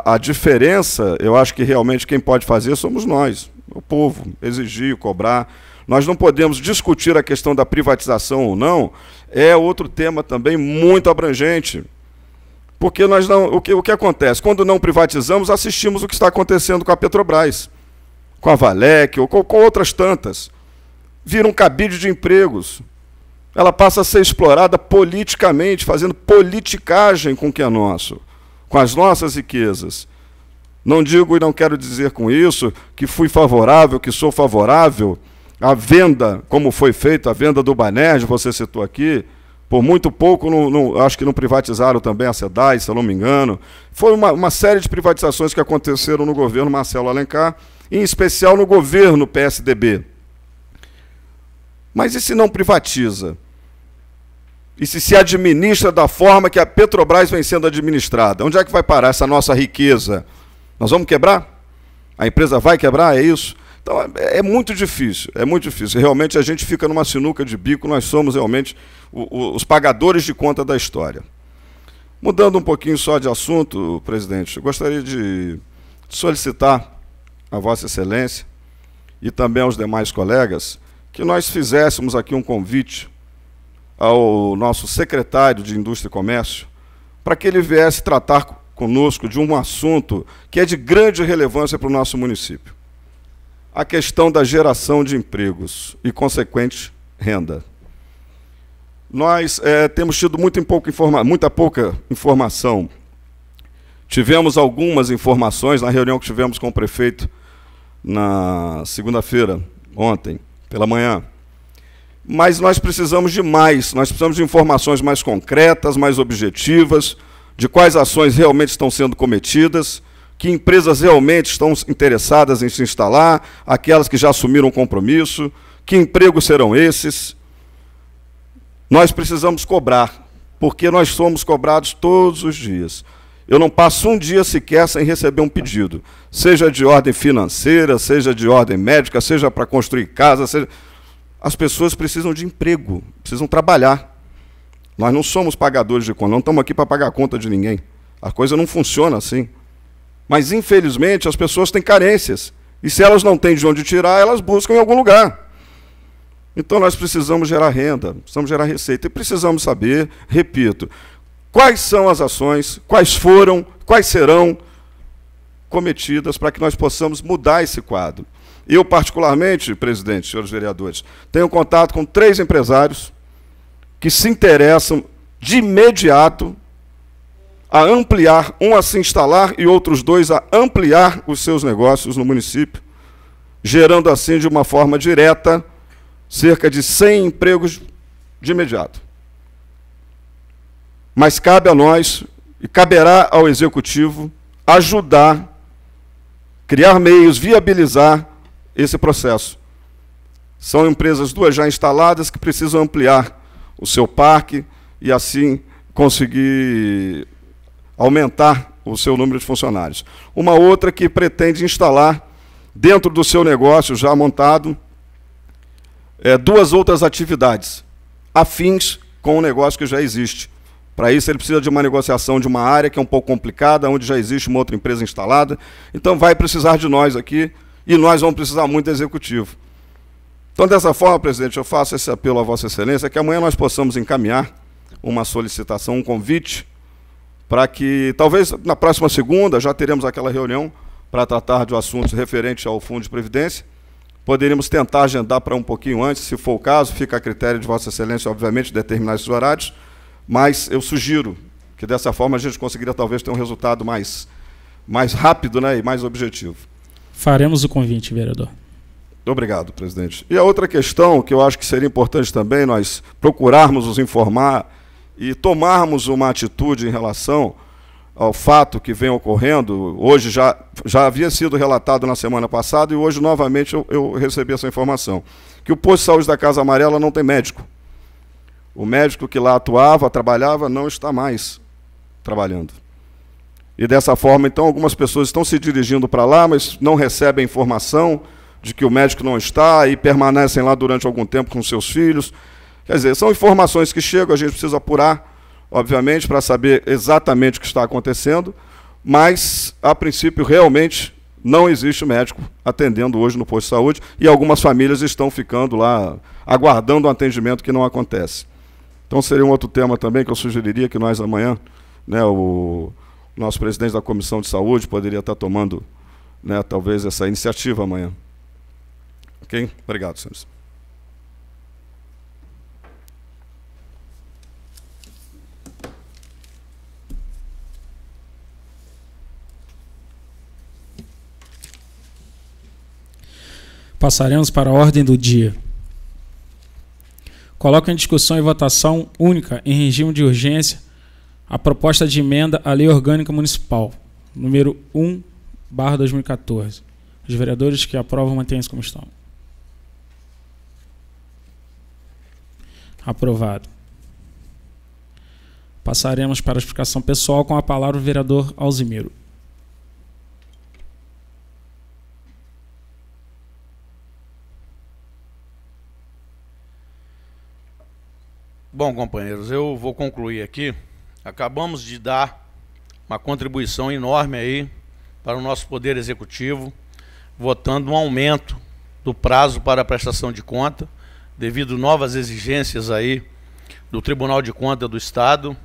Speaker 5: A diferença, eu acho que realmente quem pode fazer somos nós, o povo, exigir, cobrar. Nós não podemos discutir a questão da privatização ou não, é outro tema também muito abrangente. Porque nós não, o que acontece? Quando não privatizamos, assistimos o que está acontecendo com a Petrobras, com a Valec, ou com outras tantas. Vira um cabide de empregos. Ela passa a ser explorada politicamente, fazendo politicagem com o que é nosso, com as nossas riquezas. Não digo e não quero dizer com isso que fui favorável, que sou favorável à venda, como foi feita a venda do Banerj, você citou aqui. Por muito pouco, acho que não privatizaram também a SEDAI, se eu não me engano. Foi uma série de privatizações que aconteceram no governo Marcelo Alencar, em especial no governo PSDB. Mas e se não privatiza? E se administra da forma que a Petrobras vem sendo administrada? Onde é que vai parar essa nossa riqueza? Nós vamos quebrar? A empresa vai quebrar? É isso? Então, é muito difícil, é muito difícil. Realmente a gente fica numa sinuca de bico, nós somos realmente os pagadores de conta da história. Mudando um pouquinho só de assunto, presidente, eu gostaria de solicitar a Vossa Excelência e também aos demais colegas que nós fizéssemos aqui um convite ao nosso secretário de Indústria e Comércio para que ele viesse tratar conosco de um assunto que é de grande relevância para o nosso município. A questão da geração de empregos e consequente renda. Nós temos tido muita pouca informação. Tivemos algumas informações na reunião que tivemos com o prefeito na segunda-feira, ontem, pela manhã. Mas nós precisamos de mais, nós precisamos de informações mais concretas, mais objetivas, de quais ações realmente estão sendo cometidas, que empresas realmente estão interessadas em se instalar, aquelas que já assumiram um compromisso, que empregos serão esses. Nós precisamos cobrar, porque nós somos cobrados todos os dias. Eu não passo um dia sequer sem receber um pedido, seja de ordem financeira, seja de ordem médica, seja para construir casa, seja... As pessoas precisam de emprego, precisam trabalhar. Nós não somos pagadores de conta, não estamos aqui para pagar a conta de ninguém. A coisa não funciona assim. Mas, infelizmente, as pessoas têm carências. E se elas não têm de onde tirar, elas buscam em algum lugar. Então, nós precisamos gerar renda, precisamos gerar receita. E precisamos saber, repito, quais são as ações, quais foram, quais serão cometidas para que nós possamos mudar esse quadro. Eu, particularmente, presidente, senhores vereadores, tenho contato com 3 empresários que se interessam de imediato a ampliar, um a se instalar e outros 2 a ampliar os seus negócios no município, gerando assim, de uma forma direta, cerca de 100 empregos de imediato. Mas cabe a nós, e caberá ao Executivo, ajudar, criar meios, viabilizar esse processo. São empresas 2 já instaladas que precisam ampliar o seu parque e, assim, conseguir aumentar o seu número de funcionários. Uma outra que pretende instalar, dentro do seu negócio já montado, 2 outras atividades, afins com o negócio que já existe. Para isso, ele precisa de uma negociação de uma área que é um pouco complicada, onde já existe uma outra empresa instalada. Então, vai precisar de nós aqui, e nós vamos precisar muito do Executivo. Então, dessa forma, presidente, eu faço esse apelo à Vossa Excelência, que amanhã nós possamos encaminhar uma solicitação, um convite, para que, talvez, na próxima segunda, já teremos aquela reunião para tratar de assuntos referentes ao Fundo de Previdência. Poderíamos tentar agendar para um pouquinho antes, se for o caso, fica a critério de Vossa Excelência, obviamente, determinar esses horários, mas eu sugiro que, dessa forma, a gente conseguiria, talvez, ter um resultado mais rápido, né, e mais objetivo.
Speaker 2: Faremos o convite, vereador.
Speaker 5: Muito obrigado, presidente. E a outra questão que eu acho que seria importante também nós procurarmos nos informar e tomarmos uma atitude em relação ao fato que vem ocorrendo. Hoje já havia sido relatado na semana passada e hoje novamente eu recebi essa informação, que o posto de saúde da Casa Amarela não tem médico. O médico que lá atuava, trabalhava, não está mais trabalhando. E dessa forma, então, algumas pessoas estão se dirigindo para lá, mas não recebem informação de que o médico não está e permanecem lá durante algum tempo com seus filhos. Quer dizer, são informações que chegam, a gente precisa apurar, obviamente, para saber exatamente o que está acontecendo, mas, a princípio, realmente não existe médico atendendo hoje no posto de saúde e algumas famílias estão ficando lá, aguardando um atendimento que não acontece. Então, seria um outro tema também que eu sugeriria que nós amanhã, né, o nosso presidente da Comissão de Saúde poderia estar tomando, né, talvez essa iniciativa amanhã. Ok? Obrigado, senhores.
Speaker 2: Passaremos para a ordem do dia. Coloco em discussão e votação única em regime de urgência a proposta de emenda à Lei Orgânica Municipal, número 1/2014. Os vereadores que aprovam mantêm-se como estão. Aprovado. Passaremos para a explicação pessoal com a palavra o vereador Alzimiro.
Speaker 4: Bom, companheiros, eu vou concluir aqui. Acabamos de dar uma contribuição enorme aí para o nosso Poder Executivo, votando um aumento do prazo para a prestação de conta, devido a novas exigências aí do Tribunal de Contas do Estado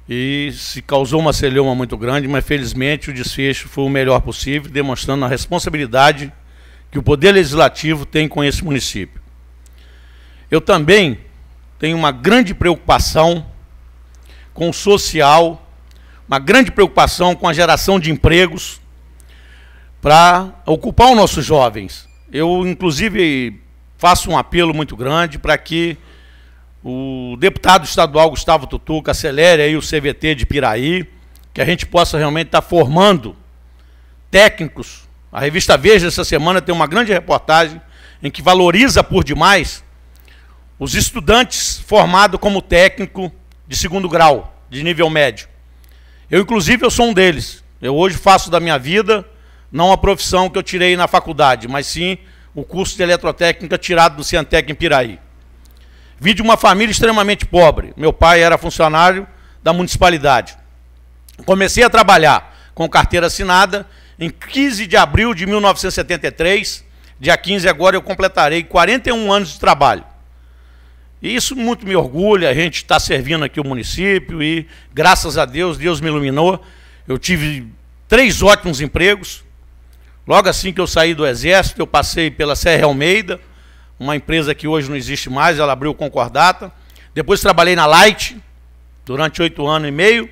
Speaker 4: e se causou uma celeuma muito grande, mas felizmente o desfecho foi o melhor possível, demonstrando a responsabilidade que o Poder Legislativo tem com esse município. Eu também tenho uma grande preocupação com o social, uma grande preocupação com a geração de empregos para ocupar os nossos jovens. Eu, inclusive, faço um apelo muito grande para que o deputado estadual Gustavo Tutuca acelere aí o CVT de Piraí, que a gente possa realmente estar formando técnicos. A revista Veja, essa semana, tem uma grande reportagem em que valoriza por demais os estudantes formados como técnico de segundo grau, de nível médio. Eu, inclusive, eu sou um deles. Eu hoje faço da minha vida não a profissão que eu tirei na faculdade, mas sim o curso de eletrotécnica tirado do Ciantec em Piraí. Vim de uma família extremamente pobre. Meu pai era funcionário da municipalidade. Comecei a trabalhar com carteira assinada em 15 de abril de 1973. Dia 15 agora eu completarei 41 anos de trabalho. E isso muito me orgulha, a gente está servindo aqui o município e, graças a Deus, Deus me iluminou. Eu tive 3 ótimos empregos. Logo assim que eu saí do Exército, eu passei pela Serra Almeida, uma empresa que hoje não existe mais, ela abriu Concordata. Depois trabalhei na Light durante 8 anos e meio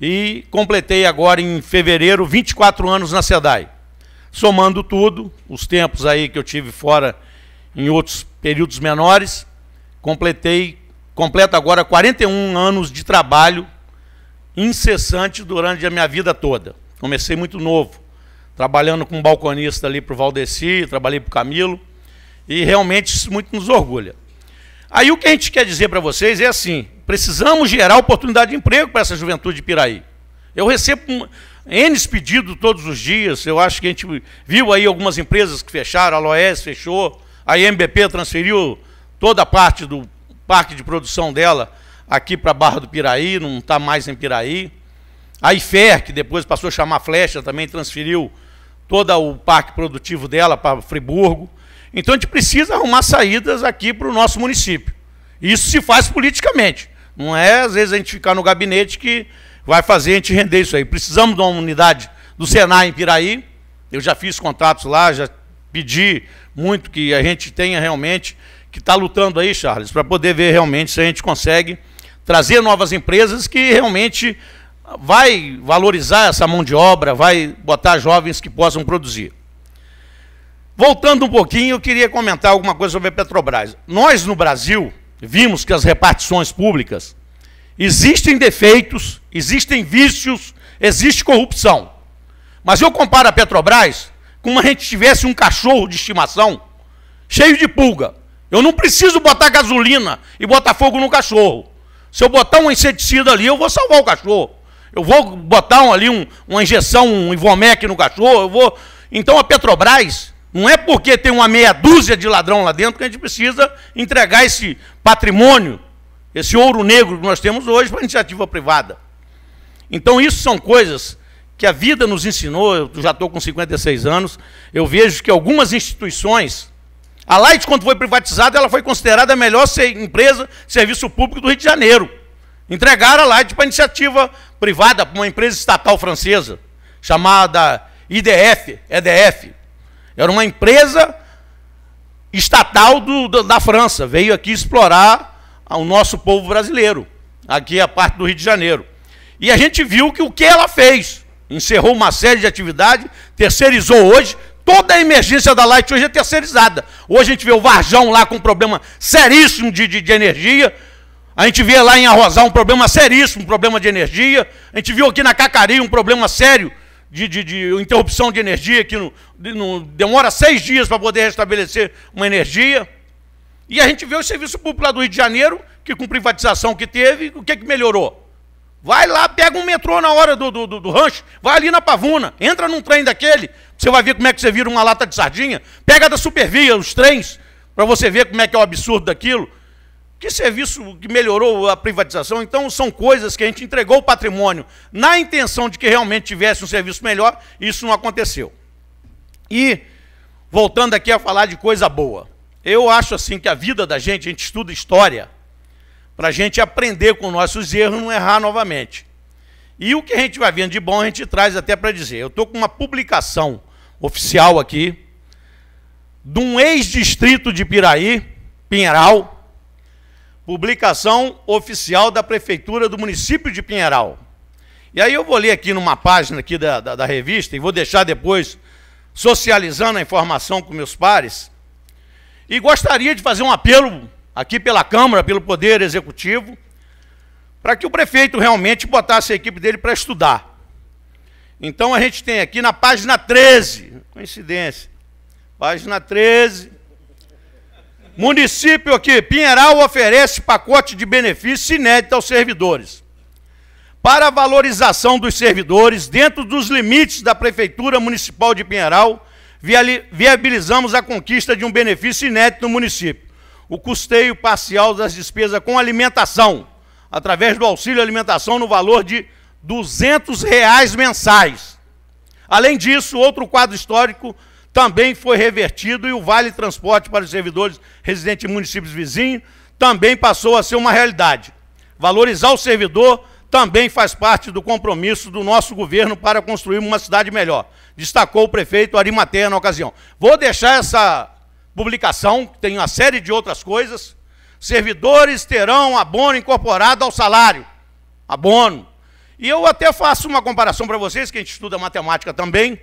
Speaker 4: e completei agora em fevereiro 24 anos na SEDAI. Somando tudo, os tempos aí que eu tive fora em outros períodos menores, completo agora 41 anos de trabalho incessante durante a minha vida toda. Comecei muito novo, trabalhando como balconista ali para o Valdeci, trabalhei para o Camilo, e realmente isso muito nos orgulha. Aí o que a gente quer dizer para vocês é assim, precisamos gerar oportunidade de emprego para essa juventude de Piraí. Eu recebo N pedidos todos os dias, eu acho que a gente viu aí algumas empresas que fecharam, a Loes fechou, a IMBP transferiu toda a parte do parque de produção dela aqui para a Barra do Piraí, não está mais em Piraí. A IFER, que depois passou a chamar Flecha, também transferiu todo o parque produtivo dela para Friburgo. Então a gente precisa arrumar saídas aqui para o nosso município. Isso se faz politicamente. Não é, às vezes, a gente ficar no gabinete que vai fazer a gente render isso aí. Precisamos de uma unidade do Senai em Piraí. Eu já fiz contatos lá, já pedi muito que a gente tenha realmente, que está lutando aí, Charles, para poder ver realmente se a gente consegue trazer novas empresas que realmente vai valorizar essa mão de obra, vai botar jovens que possam produzir. Voltando um pouquinho, eu queria comentar alguma coisa sobre a Petrobras. Nós, no Brasil, vimos que as repartições públicas existem defeitos, existem vícios, existe corrupção. Mas eu comparo a Petrobras como se a gente tivesse um cachorro de estimação cheio de pulga. Eu não preciso botar gasolina e botar fogo no cachorro. Se eu botar um inseticida ali, eu vou salvar o cachorro. Eu vou botar uma injeção, um Ivomec no cachorro, Então a Petrobras, não é porque tem uma meia dúzia de ladrão lá dentro que a gente precisa entregar esse patrimônio, esse ouro negro que nós temos hoje para a iniciativa privada. Então isso são coisas que a vida nos ensinou. Eu já estou com 56 anos, eu vejo que algumas instituições, a Light, quando foi privatizada, ela foi considerada a melhor empresa de serviço público do Rio de Janeiro. Entregaram a Light para iniciativa privada, para uma empresa estatal francesa, chamada EDF. Era uma empresa estatal da França, veio aqui explorar o nosso povo brasileiro, aqui a parte do Rio de Janeiro. E a gente viu que o que ela fez, encerrou uma série de atividades, terceirizou hoje, toda a emergência da Light hoje é terceirizada. Hoje a gente vê o Varjão lá com um problema seríssimo de energia, a gente vê lá em Arrozal um problema seríssimo, um problema de energia, a gente viu aqui na Cacari um problema sério de interrupção de energia, que demora 6 dias para poder restabelecer uma energia. E a gente vê o serviço público lá do Rio de Janeiro, que com privatização que teve, o que melhorou? Vai lá, pega um metrô na hora do rancho, vai ali na Pavuna, entra num trem daquele, você vai ver como é que você vira uma lata de sardinha, pega da Supervia, os trens, para você ver como é que é o absurdo daquilo. Que serviço que melhorou a privatização? Então, são coisas que a gente entregou o patrimônio na intenção de que realmente tivesse um serviço melhor, e isso não aconteceu. E, voltando aqui a falar de coisa boa, eu acho assim que a vida da gente, a gente estuda história para a gente aprender com nossos erros e não errar novamente. E o que a gente vai vendo de bom, a gente traz até para dizer. Eu estou com uma publicação oficial aqui, de um ex-distrito de Piraí, Pinheiral, publicação oficial da Prefeitura do município de Pinheiral. E aí eu vou ler aqui numa página aqui da revista, e vou deixar depois socializando a informação com meus pares, e gostaria de fazer um apelo aqui pela Câmara, pelo Poder Executivo, para que o prefeito realmente botasse a equipe dele para estudar. Então a gente tem aqui na página 13, coincidência, página 13, município aqui, Pinheiral oferece pacote de benefício inédito aos servidores. Para a valorização dos servidores, dentro dos limites da Prefeitura Municipal de Pinheiral, viabilizamos a conquista de um benefício inédito no município. O custeio parcial das despesas com alimentação, através do auxílio alimentação no valor de R$ 200 mensais. Além disso, outro quadro histórico também foi revertido e o Vale Transporte para os servidores residentes em municípios vizinhos também passou a ser uma realidade. Valorizar o servidor também faz parte do compromisso do nosso governo para construir uma cidade melhor, destacou o prefeito Arimatea na ocasião. Vou deixar essa publicação, que tem uma série de outras coisas. Servidores terão abono incorporado ao salário. Abono. E eu até faço uma comparação para vocês, que a gente estuda matemática também.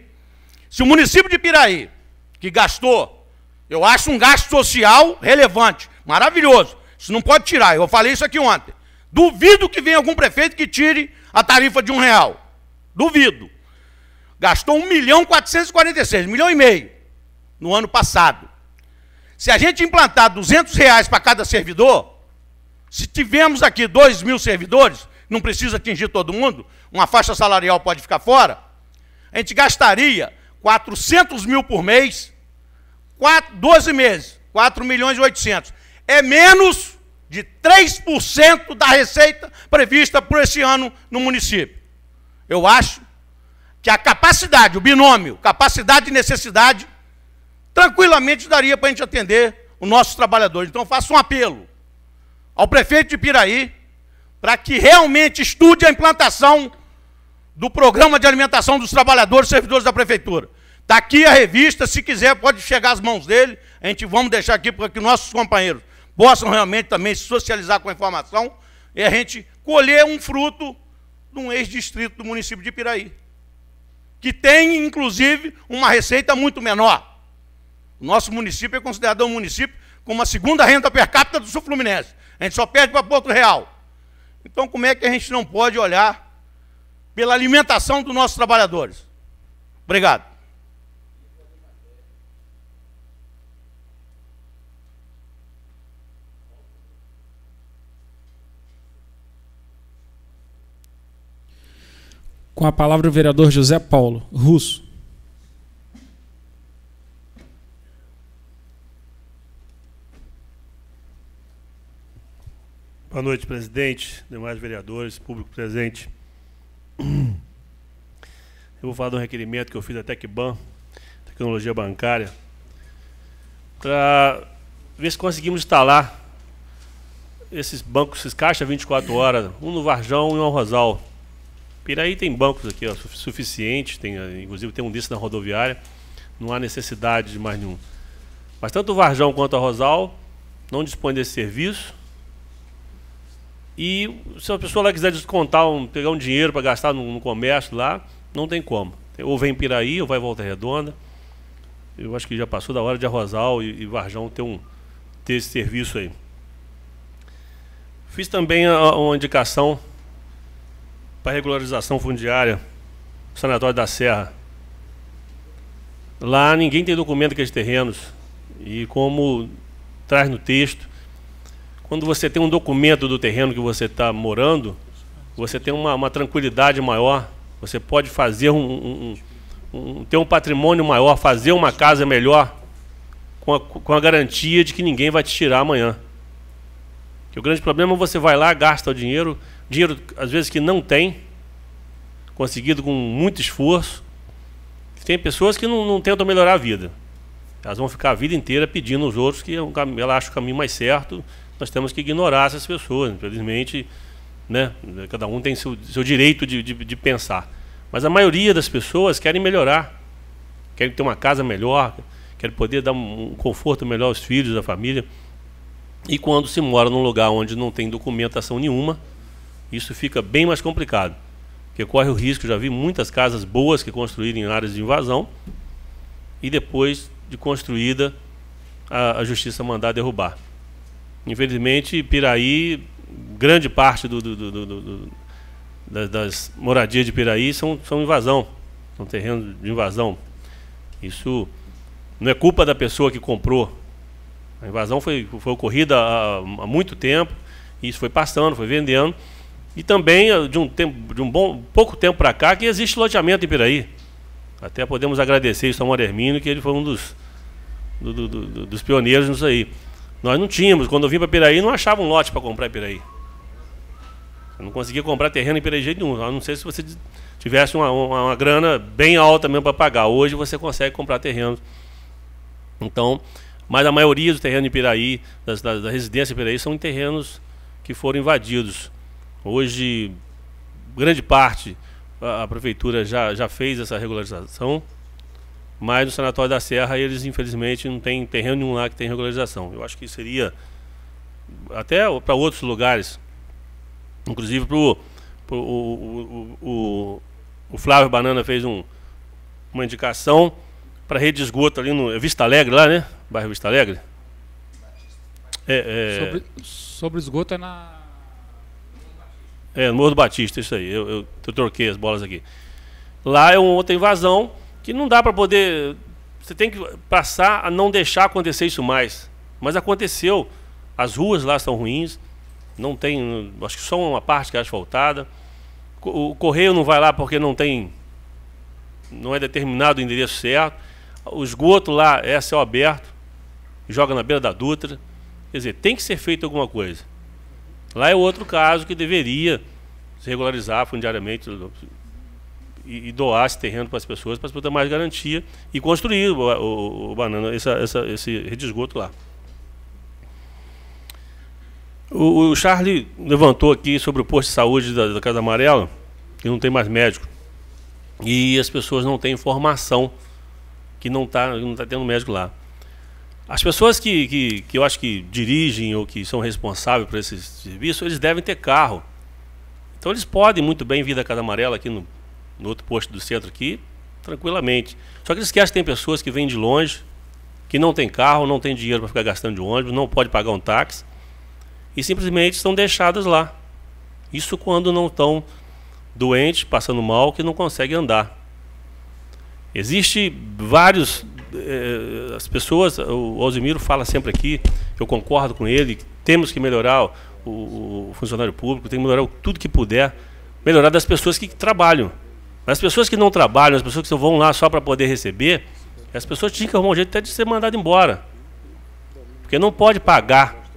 Speaker 4: Se o município de Piraí, que gastou, eu acho um gasto social relevante, maravilhoso, isso não pode tirar, eu falei isso aqui ontem. Duvido que venha algum prefeito que tire a tarifa de R$1. Duvido. Gastou 1.446.000, 1,5 milhão no ano passado. Se a gente implantar R$200 para cada servidor, se tivermos aqui 2.000 servidores, não precisa atingir todo mundo, uma faixa salarial pode ficar fora, a gente gastaria 400 mil por mês, 12 meses, 4.800.000. É menos de 3% da receita prevista por esse ano no município. Eu acho que a capacidade, o binômio, capacidade e necessidade, tranquilamente daria para a gente atender os nossos trabalhadores. Então, eu faço um apelo ao prefeito de Piraí para que realmente estude a implantação do programa de alimentação dos trabalhadores e servidores da prefeitura. Está aqui a revista, se quiser pode chegar às mãos dele, a gente vamos deixar aqui para que nossos companheiros possam realmente também se socializar com a informação e a gente colher um fruto de um ex-distrito do município de Piraí, que tem, inclusive, uma receita muito menor. O nosso município é considerado um município com uma segunda renda per capita do Sul Fluminense. A gente só perde para Porto Real. Então, como é que a gente não pode olhar pela alimentação dos nossos trabalhadores? Obrigado.
Speaker 2: Com a palavra o vereador José Paulo Russo.
Speaker 6: Boa noite, presidente, demais vereadores, público presente. Eu vou falar de um requerimento que eu fiz da Tecban, Tecnologia Bancária, para ver se conseguimos instalar esses bancos, esses caixas 24 horas, um no Varjão e um no Rosal. Piraí tem bancos aqui, ó, suficientes, inclusive tem um desses na rodoviária, não há necessidade de mais nenhum. Mas tanto o Varjão quanto a Rosal não dispõem desse serviço. E se a pessoa lá quiser descontar, pegar um dinheiro para gastar no comércio lá, não tem como. Ou vem em Piraí ou vai em Volta Redonda. Eu acho que já passou da hora de Arrozal e Varjão ter esse serviço aí. Fiz também uma indicação para regularização fundiária do Sanatório da Serra. Lá ninguém tem documento daqueles terrenos. E como traz no texto, quando você tem um documento do terreno que você está morando, você tem uma tranquilidade maior, você pode fazer ter um patrimônio maior, fazer uma casa melhor, com a garantia de que ninguém vai te tirar amanhã. Que o grande problema é você vai lá, gasta o dinheiro às vezes que não tem, conseguido com muito esforço. Tem pessoas que não tentam melhorar a vida. Elas vão ficar a vida inteira pedindo aos outros que ela acha o caminho mais certo nós temos que ignorar essas pessoas. Infelizmente, né, cada um tem seu direito de pensar. Mas a maioria das pessoas querem melhorar, querem ter uma casa melhor, querem poder dar um conforto melhor aos filhos, à família. E quando se mora num lugar onde não tem documentação nenhuma, isso fica bem mais complicado. Porque corre o risco, já vi muitas casas boas que construíram em áreas de invasão e depois de construída a justiça mandar derrubar. Infelizmente, Piraí, grande parte das moradias de Piraí são invasão, são terrenos de invasão. Isso não é culpa da pessoa que comprou. A invasão foi ocorrida há muito tempo, e isso foi passando, foi vendendo. E também de pouco tempo para cá que existe loteamento em Piraí. Até podemos agradecer isso ao Hermínio, que ele foi um dos pioneiros nisso aí. Nós não tínhamos, quando eu vim para Piraí, não achava um lote para comprar em Piraí. Eu não conseguia comprar terreno em Piraí de jeito nenhum, a não ser se você tivesse uma grana bem alta mesmo para pagar. Hoje você consegue comprar terrenos. Então, mas a maioria dos terrenos em Piraí, da residência em Piraí, são em terrenos que foram invadidos. Hoje, grande parte, a prefeitura já fez essa regularização, mas no Sanatório da Serra, eles infelizmente não tem terreno nenhum lá que tem regularização. Eu acho que seria até para outros lugares, inclusive o Flávio Banana fez uma indicação para rede de esgoto ali no Vista Alegre, lá, né? Bairro Vista Alegre.
Speaker 2: Sobre esgoto é na...
Speaker 6: no Morro do Batista, isso aí. Eu troquei as bolas aqui. Lá é uma outra invasão que não dá para poder... Você tem que passar a não deixar acontecer isso mais. Mas aconteceu. As ruas lá estão ruins. Não tem... Acho que só uma parte que é asfaltada. O correio não vai lá porque não é determinado o endereço certo. O esgoto lá é a céu aberto. Joga na beira da Dutra. Quer dizer, tem que ser feito alguma coisa. Lá é outro caso que deveria se regularizar fundiariamente e doar esse terreno para as pessoas para ter mais garantia e construir o Banana, esse rede de esgoto lá. O Charlie levantou aqui sobre o posto de saúde da Casa Amarela, que não tem mais médico. E as pessoas não têm informação que não tá tendo médico lá. As pessoas que eu acho que dirigem ou que são responsáveis por esse serviço, eles devem ter carro. Então eles podem muito bem vir da Casa Amarela aqui no outro posto do centro aqui, tranquilamente. Só que eles esquecem que tem pessoas que vêm de longe, que não tem carro, não tem dinheiro para ficar gastando de ônibus, não pode pagar um táxi, e simplesmente estão deixadas lá. Isso quando não estão doentes, passando mal, que não conseguem andar. Existe vários... as pessoas, o Alzimiro fala sempre aqui, eu concordo com ele, que temos que melhorar o funcionário público, tem que melhorar tudo que puder, melhorar das pessoas que trabalham. As pessoas que não trabalham, as pessoas que só vão lá só para poder receber, as pessoas tinham que arrumar um jeito até de ser mandado embora. Porque não pode pagar.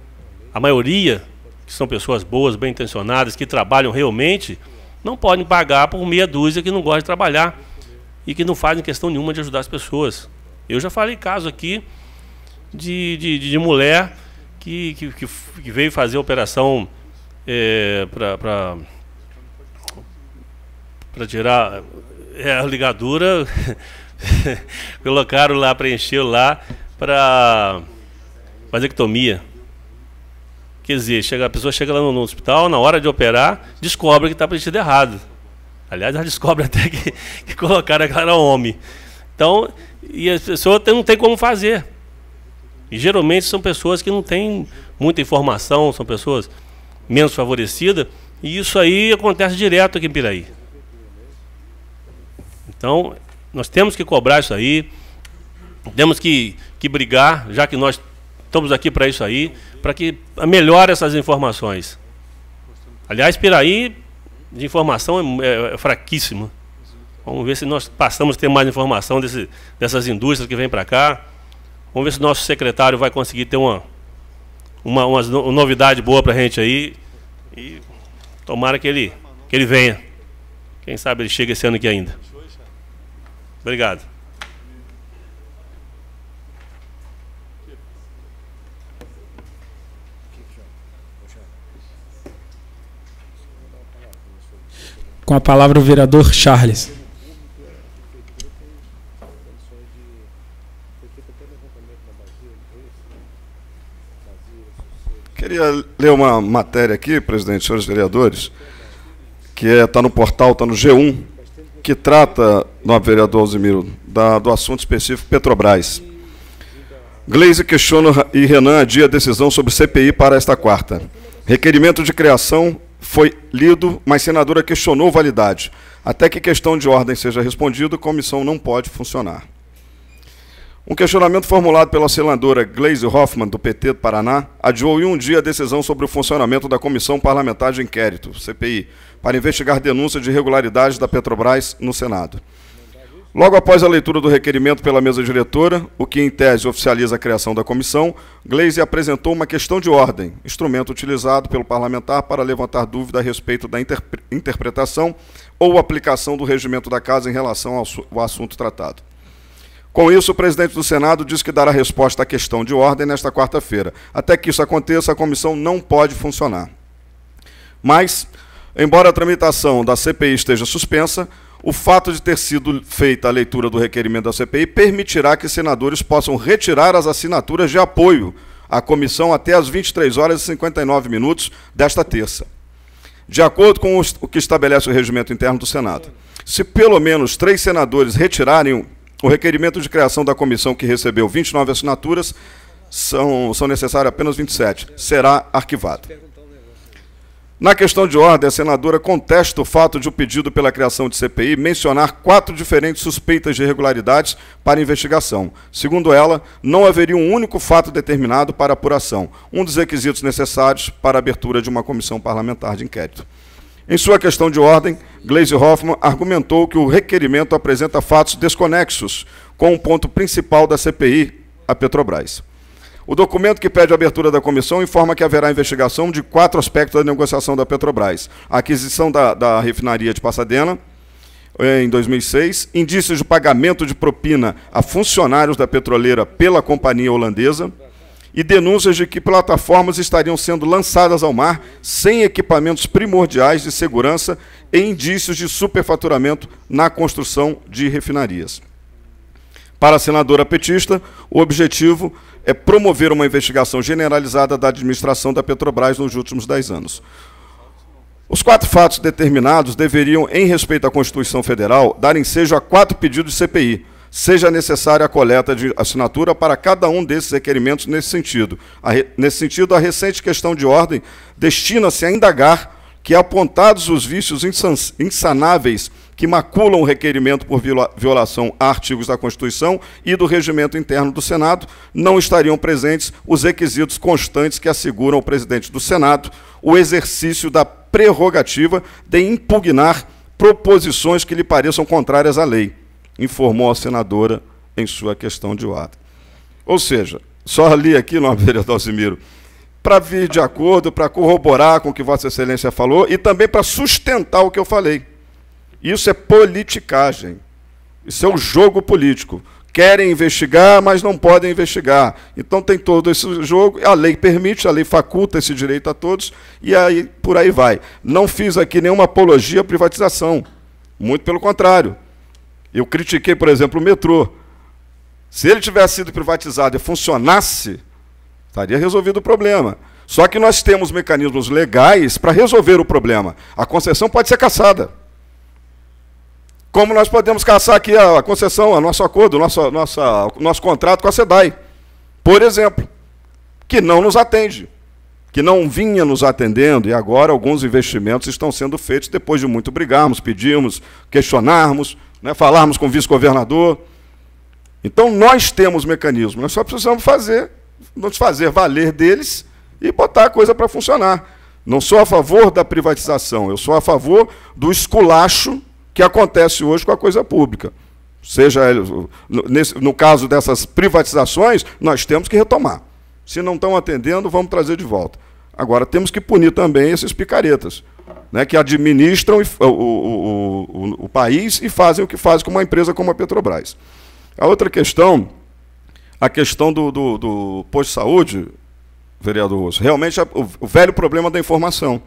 Speaker 6: A maioria, que são pessoas boas, bem intencionadas, que trabalham realmente, não podem pagar por meia dúzia que não gosta de trabalhar e que não fazem questão nenhuma de ajudar as pessoas. Eu já falei caso aqui de mulher que veio fazer operação para tirar a ligadura, colocaram lá, preencheu lá para vasectomia. Quer dizer, a pessoa chega lá no hospital, na hora de operar, descobre que está preenchido errado. Aliás, ela descobre até que colocaram que ela era homem. Então, e a pessoa não tem como fazer. E geralmente são pessoas que não têm muita informação, são pessoas menos favorecidas, e isso aí acontece direto aqui em Piraí. Então, nós temos que cobrar isso aí, temos que brigar, já que nós estamos aqui para isso aí, para que melhore essas informações. Aliás, Piraí, de informação é fraquíssima. Vamos ver se nós passamos a ter mais informação dessas indústrias que vêm para cá. Vamos ver se o nosso secretário vai conseguir ter uma novidade boa para a gente aí. E tomara que ele venha. Quem sabe ele chega esse ano aqui ainda. Obrigado.
Speaker 2: Com a palavra o vereador Charles.
Speaker 5: Queria ler uma matéria aqui, presidente, senhores vereadores, que está no portal, está no G1, que trata, do vereador Alzimiro, do assunto específico Petrobras. Gleisi questiona e Renan adia a decisão sobre CPI para esta quarta. Requerimento de criação foi lido, mas senadora questionou validade. Até que questão de ordem seja respondida, a comissão não pode funcionar. Um questionamento formulado pela senadora Gleisi Hoffmann, do PT do Paraná, adiou em um dia a decisão sobre o funcionamento da Comissão Parlamentar de Inquérito, CPI, para investigar denúncias de irregularidades da Petrobras no Senado. Logo após a leitura do requerimento pela mesa diretora, o que em tese oficializa a criação da comissão, Gleisi apresentou uma questão de ordem, instrumento utilizado pelo parlamentar para levantar dúvida a respeito da interpretação ou aplicação do regimento da Casa em relação ao assunto tratado. Com isso, o presidente do Senado diz que dará resposta à questão de ordem nesta quarta-feira. Até que isso aconteça, a comissão não pode funcionar. Mas, embora a tramitação da CPI esteja suspensa, o fato de ter sido feita a leitura do requerimento da CPI permitirá que senadores possam retirar as assinaturas de apoio à comissão até às 23h59 desta terça. De acordo com o que estabelece o regimento interno do Senado, se pelo menos 3 senadores retirarem o requerimento de criação da comissão, que recebeu 29 assinaturas, são necessárias apenas 27. Será arquivado. Na questão de ordem, a senadora contesta o fato de o pedido pela criação de CPI mencionar 4 diferentes suspeitas de irregularidades para investigação. Segundo ela, não haveria um único fato determinado para apuração, um dos requisitos necessários para a abertura de uma comissão parlamentar de inquérito. Em sua questão de ordem, Gleisi Hoffmann argumentou que o requerimento apresenta fatos desconexos com o ponto principal da CPI, a Petrobras. O documento que pede a abertura da comissão informa que haverá investigação de 4 aspectos da negociação da Petrobras: a aquisição da refinaria de Pasadena, em 2006, indícios de pagamento de propina a funcionários da petroleira pela companhia holandesa, e denúncias de que plataformas estariam sendo lançadas ao mar sem equipamentos primordiais de segurança e indícios de superfaturamento na construção de refinarias. Para a senadora petista, o objetivo é promover uma investigação generalizada da administração da Petrobras nos últimos 10 anos. Os 4 fatos determinados deveriam, em respeito à Constituição Federal, dar ensejo a 4 pedidos de CPI, seja necessária a coleta de assinatura para cada um desses requerimentos nesse sentido. Nesse sentido, a recente questão de ordem destina-se a indagar que, apontados os vícios insanáveis que maculam o requerimento por violação a artigos da Constituição e do regimento interno do Senado, não estariam presentes os requisitos constantes que asseguram ao presidente do Senado o exercício da prerrogativa de impugnar proposições que lhe pareçam contrárias à lei, informou a senadora em sua questão de ordem. Ou seja, só li aqui, nobre vereador Alzimiro, para vir de acordo, para corroborar com o que Vossa Excelência falou e também para sustentar o que eu falei. Isso é politicagem. Isso é um jogo político. Querem investigar, mas não podem investigar. Então tem todo esse jogo, a lei permite, a lei faculta esse direito a todos, e aí por aí vai. Não fiz aqui nenhuma apologia à privatização. Muito pelo contrário. Eu critiquei, por exemplo, o metrô. Se ele tivesse sido privatizado e funcionasse, estaria resolvido o problema. Só que nós temos mecanismos legais para resolver o problema. A concessão pode ser cassada. Como nós podemos cassar aqui a concessão, o nosso acordo, o nosso contrato com a SEDAI, por exemplo, que não nos atende, que não vinha nos atendendo, e agora alguns investimentos estão sendo feitos depois de muito brigarmos, pedimos, questionarmos, né, falarmos com o vice-governador. Então, nós temos mecanismos, nós só precisamos nos fazer valer deles e botar a coisa para funcionar. Não sou a favor da privatização, eu sou a favor do esculacho que acontece hoje com a coisa pública. Seja no caso dessas privatizações, nós temos que retomar. Se não estão atendendo, vamos trazer de volta. Agora, temos que punir também esses picaretas, né, que administram o país e fazem o que fazem com uma empresa como a Petrobras. A outra questão, a questão do posto de saúde, vereador Russo, realmente é o velho problema da informação.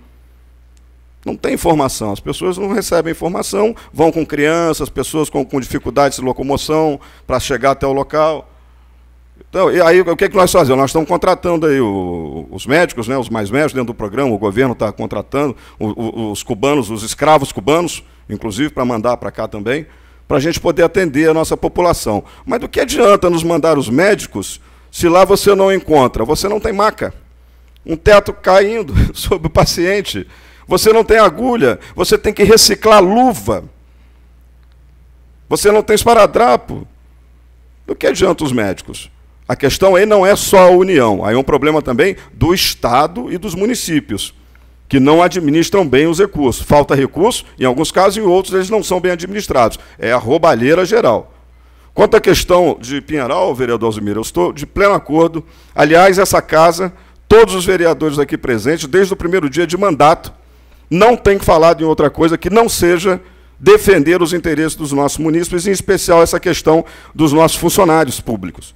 Speaker 5: Não tem informação, as pessoas não recebem informação, vão com crianças, pessoas com dificuldade de locomoção para chegar até o local. Então, e aí o que nós fazemos? Nós estamos contratando aí os médicos, né, os mais médicos dentro do programa, o governo está contratando os cubanos, os escravos cubanos, inclusive, para mandar para cá também, para a gente poder atender a nossa população. Mas do que adianta nos mandar os médicos se lá você não encontra? Você não tem maca, um teto caindo sobre o paciente, você não tem agulha, você tem que reciclar luva, você não tem esparadrapo. Do que adianta os médicos? A questão aí não é só a União, aí é um problema também do Estado e dos municípios, que não administram bem os recursos. Falta recurso, em alguns casos, e em outros eles não são bem administrados. É a roubalheira geral. Quanto à questão de Pinheiral, vereador Alzimir, eu estou de pleno acordo. Aliás, essa casa, todos os vereadores aqui presentes, desde o primeiro dia de mandato, não tem que falar de outra coisa que não seja defender os interesses dos nossos munícipes, em especial essa questão dos nossos funcionários públicos,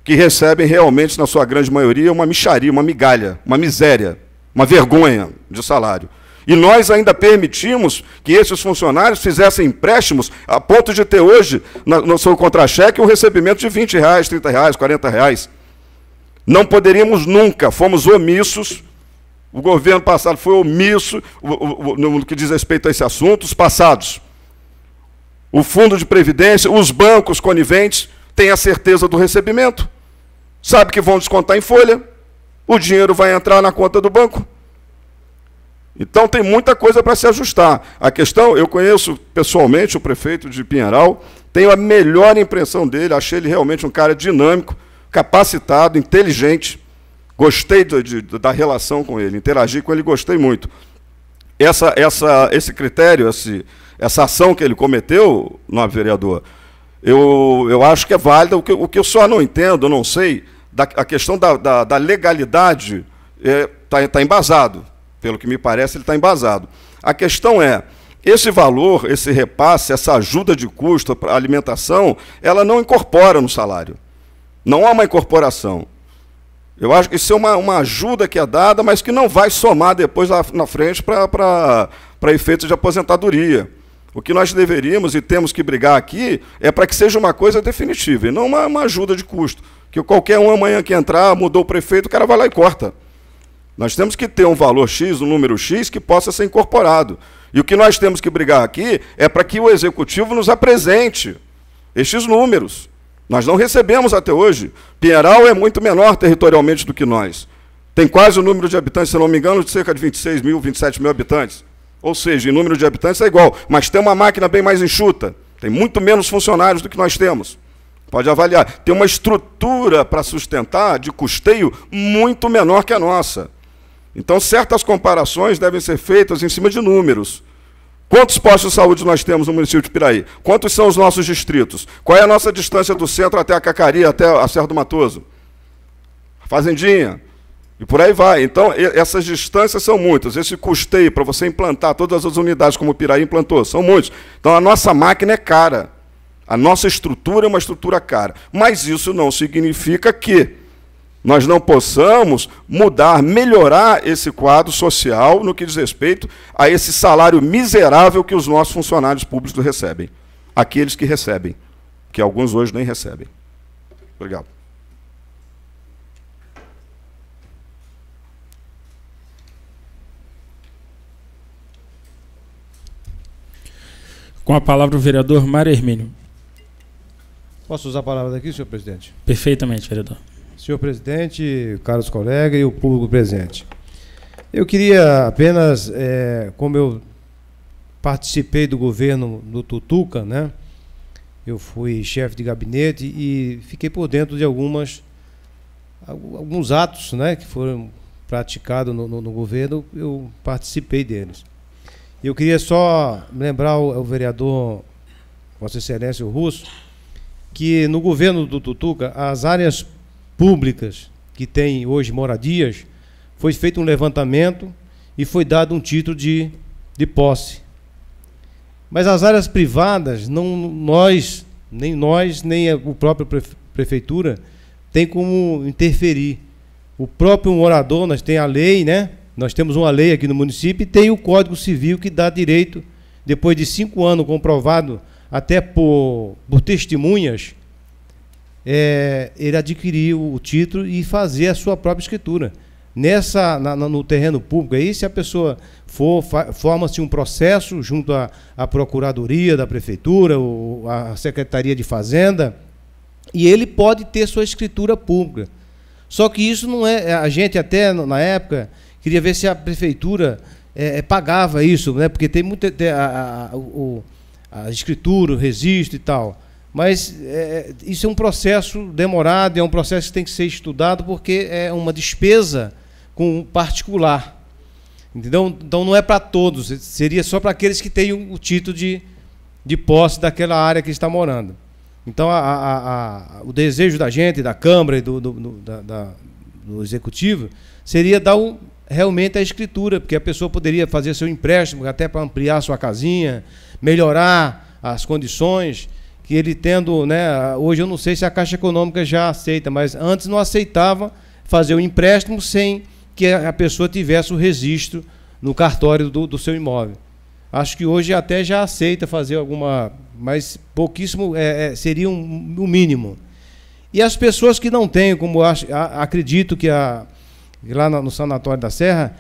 Speaker 5: que recebem realmente, na sua grande maioria, uma mixaria, uma migalha, uma miséria, uma vergonha de salário. E nós ainda permitimos que esses funcionários fizessem empréstimos a ponto de ter hoje, no seu contra-cheque, um recebimento de R$20, R$30, R$40. Não poderíamos nunca, fomos omissos. O governo passado foi omisso no que diz respeito a esse assunto, os passados. O Fundo de Previdência, os bancos coniventes têm a certeza do recebimento. Sabe que vão descontar em folha, o dinheiro vai entrar na conta do banco. Então tem muita coisa para se ajustar. A questão, eu conheço pessoalmente o prefeito de Pinheiral, tenho a melhor impressão dele, achei ele realmente um cara dinâmico, capacitado, inteligente. Gostei da relação com ele, interagi com ele, gostei muito. Esse critério, essa ação que ele cometeu, nobre vereador, eu acho que é válida. O que eu só não entendo, não sei, a questão da legalidade está embasado. Pelo que me parece, ele está embasado. A questão é, esse valor, esse repasse, essa ajuda de custo para a alimentação, ela não incorpora no salário. Não há uma incorporação. Eu acho que isso é uma ajuda que é dada, mas que não vai somar depois lá na frente para efeitos de aposentadoria. O que nós deveríamos e temos que brigar aqui é para que seja uma coisa definitiva, e não uma ajuda de custo. Que qualquer um amanhã que entrar, mudou o prefeito, o cara vai lá e corta. Nós temos que ter um valor X, um número X, que possa ser incorporado. E o que nós temos que brigar aqui é para que o Executivo nos apresente estes números. Nós não recebemos até hoje. Pinheiral é muito menor territorialmente do que nós. Tem quase o número de habitantes, se não me engano, de cerca de 26 mil, 27 mil habitantes. Ou seja, em número de habitantes é igual, mas tem uma máquina bem mais enxuta. Tem muito menos funcionários do que nós temos. Pode avaliar. Tem uma estrutura para sustentar, de custeio, muito menor que a nossa. Então, certas comparações devem ser feitas em cima de números. Quantos postos de saúde nós temos no município de Piraí? Quantos são os nossos distritos? Qual é a nossa distância do centro até a Cacaria, até a Serra do Matoso? Fazendinha. E por aí vai. Então, essas distâncias são muitas. Esse custeio para você implantar todas as unidades como o Piraí implantou, são muitos. Então, a nossa máquina é cara. A nossa estrutura é uma estrutura cara. Mas isso não significa que nós não possamos mudar, melhorar esse quadro social no que diz respeito a esse salário miserável que os nossos funcionários públicos recebem. Aqueles que recebem, que alguns hoje nem recebem. Obrigado.
Speaker 2: Com a palavra o vereador Mário Hermínio.
Speaker 7: Posso usar a palavra daqui, senhor presidente?
Speaker 2: Perfeitamente, vereador.
Speaker 7: Senhor presidente, caros colegas e o público presente. Eu queria apenas, como eu participei do governo do Tutuca, né? Eu fui chefe de gabinete e fiquei por dentro de alguns atos, né, que foram praticados no governo, eu participei deles. Eu queria só lembrar ao vereador, Vossa Excelência, o Russo, que no governo do Tutuca, as áreas públicas que têm hoje moradias, foi feito um levantamento e foi dado um título de posse. Mas as áreas privadas, nem o próprio prefeitura tem como interferir. O próprio morador, nós tem a lei, né, Nós temos uma lei aqui no município e tem o Código Civil que dá direito, depois de 5 anos comprovado, até por testemunhas, ele adquirir o título e fazer a sua própria escritura. No terreno público aí, se a pessoa forma-se um processo junto à Procuradoria da Prefeitura, ou à Secretaria de Fazenda, e ele pode ter sua escritura pública. Só que isso não é... A gente até, na época, queria ver se a Prefeitura pagava isso, né? Porque tem muita... A escritura, o registro e tal. Mas isso é um processo demorado, é um processo que tem que ser estudado, porque é uma despesa com particular. Entendeu? Então não é para todos, seria só para aqueles que têm o título de posse daquela área que está morando. Então o desejo da gente, da Câmara e do Executivo, seria dar realmente a escritura, porque a pessoa poderia fazer seu empréstimo até para ampliar sua casinha, melhorar as condições, que ele tendo, né, hoje eu não sei se a Caixa Econômica já aceita, mas antes não aceitava fazer o empréstimo sem que a pessoa tivesse o registro no cartório do seu imóvel. Acho que hoje até já aceita fazer alguma, mas pouquíssimo, seria o mínimo. E as pessoas que não têm, como acredito que lá no Sanatório da Serra,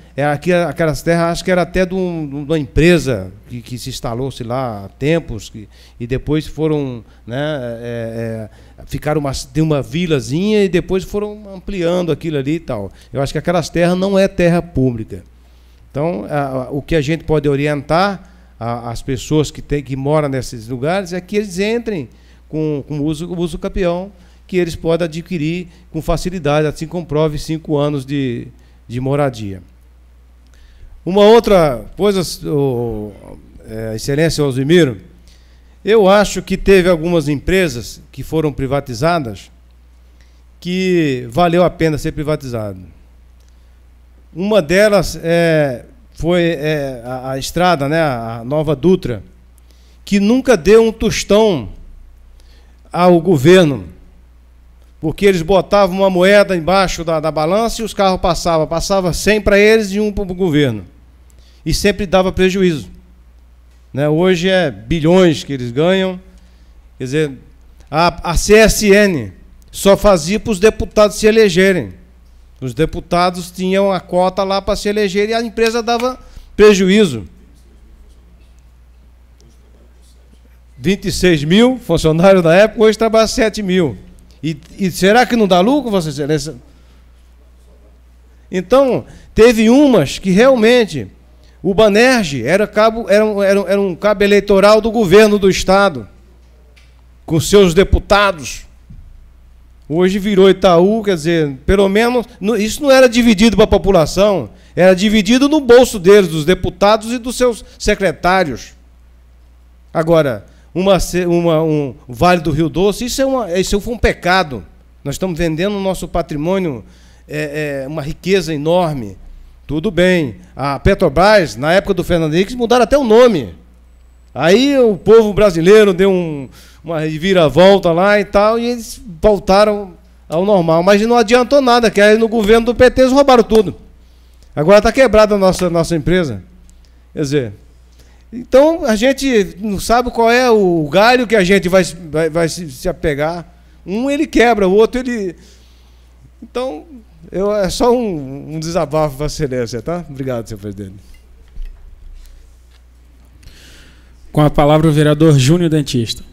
Speaker 7: aquelas terras, acho que era até de uma empresa que se instalou-se lá há tempos, e depois foram, né, tem uma vilazinha e depois foram ampliando aquilo ali e tal. Eu acho que aquelas terras não é terra pública. Então, o que a gente pode orientar as pessoas que moram nesses lugares é que eles entrem com o uso capião, que eles podem adquirir com facilidade, assim comprove 5 anos de moradia. Uma outra coisa, Excelência Alzimiro, eu acho que teve algumas empresas que foram privatizadas que valeu a pena ser privatizado. Uma delas foi a estrada, né, a Nova Dutra, que nunca deu um tostão ao governo, porque eles botavam uma moeda embaixo da balança e os carros passava 100 para eles e 1 para o governo, e sempre dava prejuízo, né? Hoje é bilhões que eles ganham. Quer dizer, a CSN só fazia para os deputados se elegerem. Os deputados tinham a cota lá para se eleger e a empresa dava prejuízo. 26 mil funcionários na época, hoje trabalha 7 mil. E será que não dá lucro, Vossa Excelência? Então, teve umas que realmente o Banerj era um cabo eleitoral do governo do Estado, com seus deputados. Hoje virou Itaú, quer dizer, pelo menos, isso não era dividido para a população, era dividido no bolso deles, dos deputados e dos seus secretários. Agora, um Vale do Rio Doce, isso foi um pecado. Nós estamos vendendo o nosso patrimônio, uma riqueza enorme. Tudo bem. A Petrobras, na época do Fernando Henrique, mudaram até o nome. Aí o povo brasileiro deu uma reviravolta lá e tal, e eles voltaram ao normal. Mas não adiantou nada, que aí no governo do PT eles roubaram tudo. Agora está quebrada a nossa empresa. Quer dizer, então a gente não sabe qual é o galho que a gente vai se apegar. Um ele quebra, o outro ele... Então, é só um desabafo, Vossa Excelência, tá? Obrigado, senhor presidente.
Speaker 2: Com a palavra o vereador Júnior Dentista.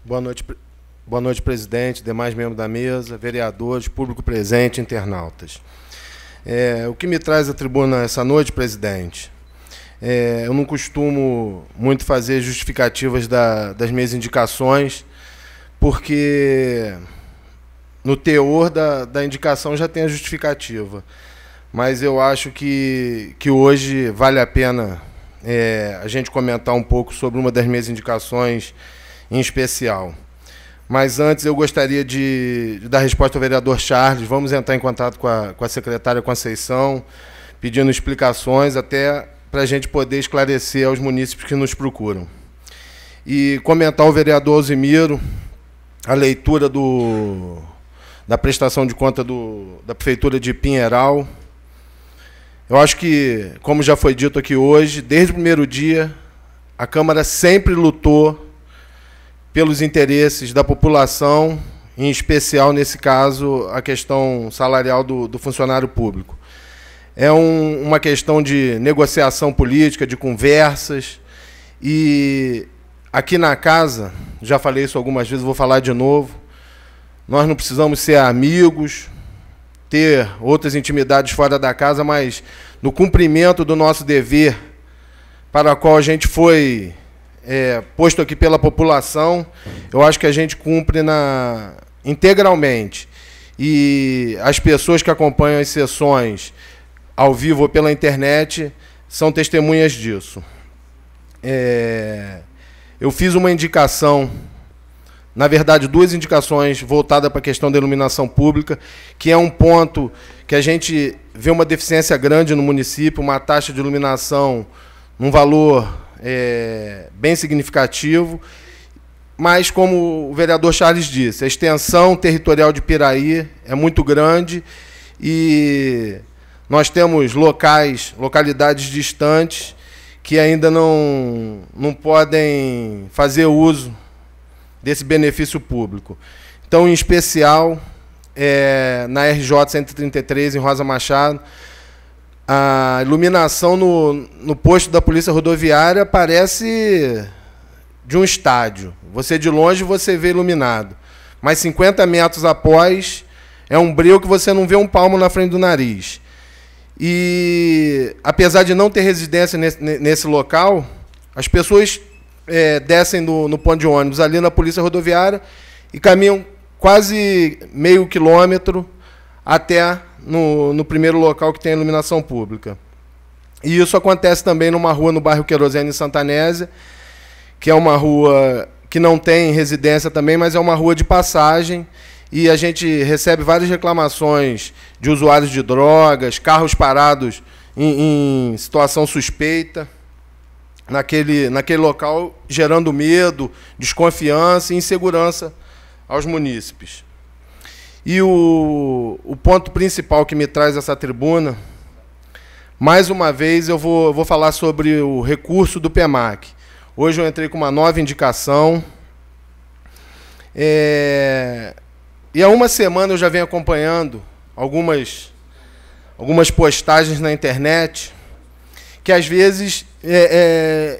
Speaker 8: Boa noite, presidente, demais membros da mesa, vereadores, público presente, internautas. O que me traz à tribuna essa noite, presidente, eu não costumo muito fazer justificativas das minhas indicações, porque no teor da indicação já tem a justificativa. Mas eu acho que hoje vale a pena a gente comentar um pouco sobre uma das minhas indicações em especial. Mas antes eu gostaria de dar resposta ao vereador Charles. Vamos entrar em contato com a secretária Conceição, pedindo explicações até para a gente poder esclarecer aos munícipes que nos procuram. e comentar ao vereador Alzimiro a leitura da prestação de conta da Prefeitura de Pinheiral. Eu acho que, como já foi dito aqui hoje, desde o primeiro dia, a Câmara sempre lutou pelos interesses da população, em especial, nesse caso, a questão salarial do funcionário público. É uma questão de negociação política, de conversas, e aqui na casa, já falei isso algumas vezes, vou falar de novo, nós não precisamos ser amigos, ter outras intimidades fora da casa, mas no cumprimento do nosso dever, para o qual a gente foi posto aqui pela população, eu acho que a gente cumpre integralmente. E as pessoas que acompanham as sessões ao vivo ou pela internet são testemunhas disso. Eu fiz uma indicação, na verdade, 2 indicações voltadas para a questão da iluminação pública, que é um ponto que a gente vê uma deficiência grande no município, uma taxa de iluminação num valor bem significativo, mas, como o vereador Charles disse, a extensão territorial de Piraí é muito grande e nós temos localidades distantes que ainda não podem fazer uso desse benefício público. Então, em especial, na RJ 133, em Rosa Machado, a iluminação no posto da Polícia Rodoviária parece de um estádio. Você, de longe, você vê iluminado. Mas 50 metros após, é um breu que você não vê um palmo na frente do nariz. E, apesar de não ter residência nesse local, as pessoas descem no ponto de ônibus ali na Polícia Rodoviária e caminham quase meio quilômetro até no primeiro local que tem iluminação pública. E isso acontece também numa rua no bairro Querosene, em Santa Anésia, que é uma rua que não tem residência também, mas é uma rua de passagem, e a gente recebe várias reclamações de usuários de drogas, carros parados em situação suspeita naquele local, gerando medo, desconfiança e insegurança aos munícipes. E o ponto principal que me traz essa tribuna, mais uma vez eu vou falar sobre o recurso do PEMAC. Hoje eu entrei com uma nova indicação. E há uma semana eu já venho acompanhando algumas postagens na internet que, às vezes,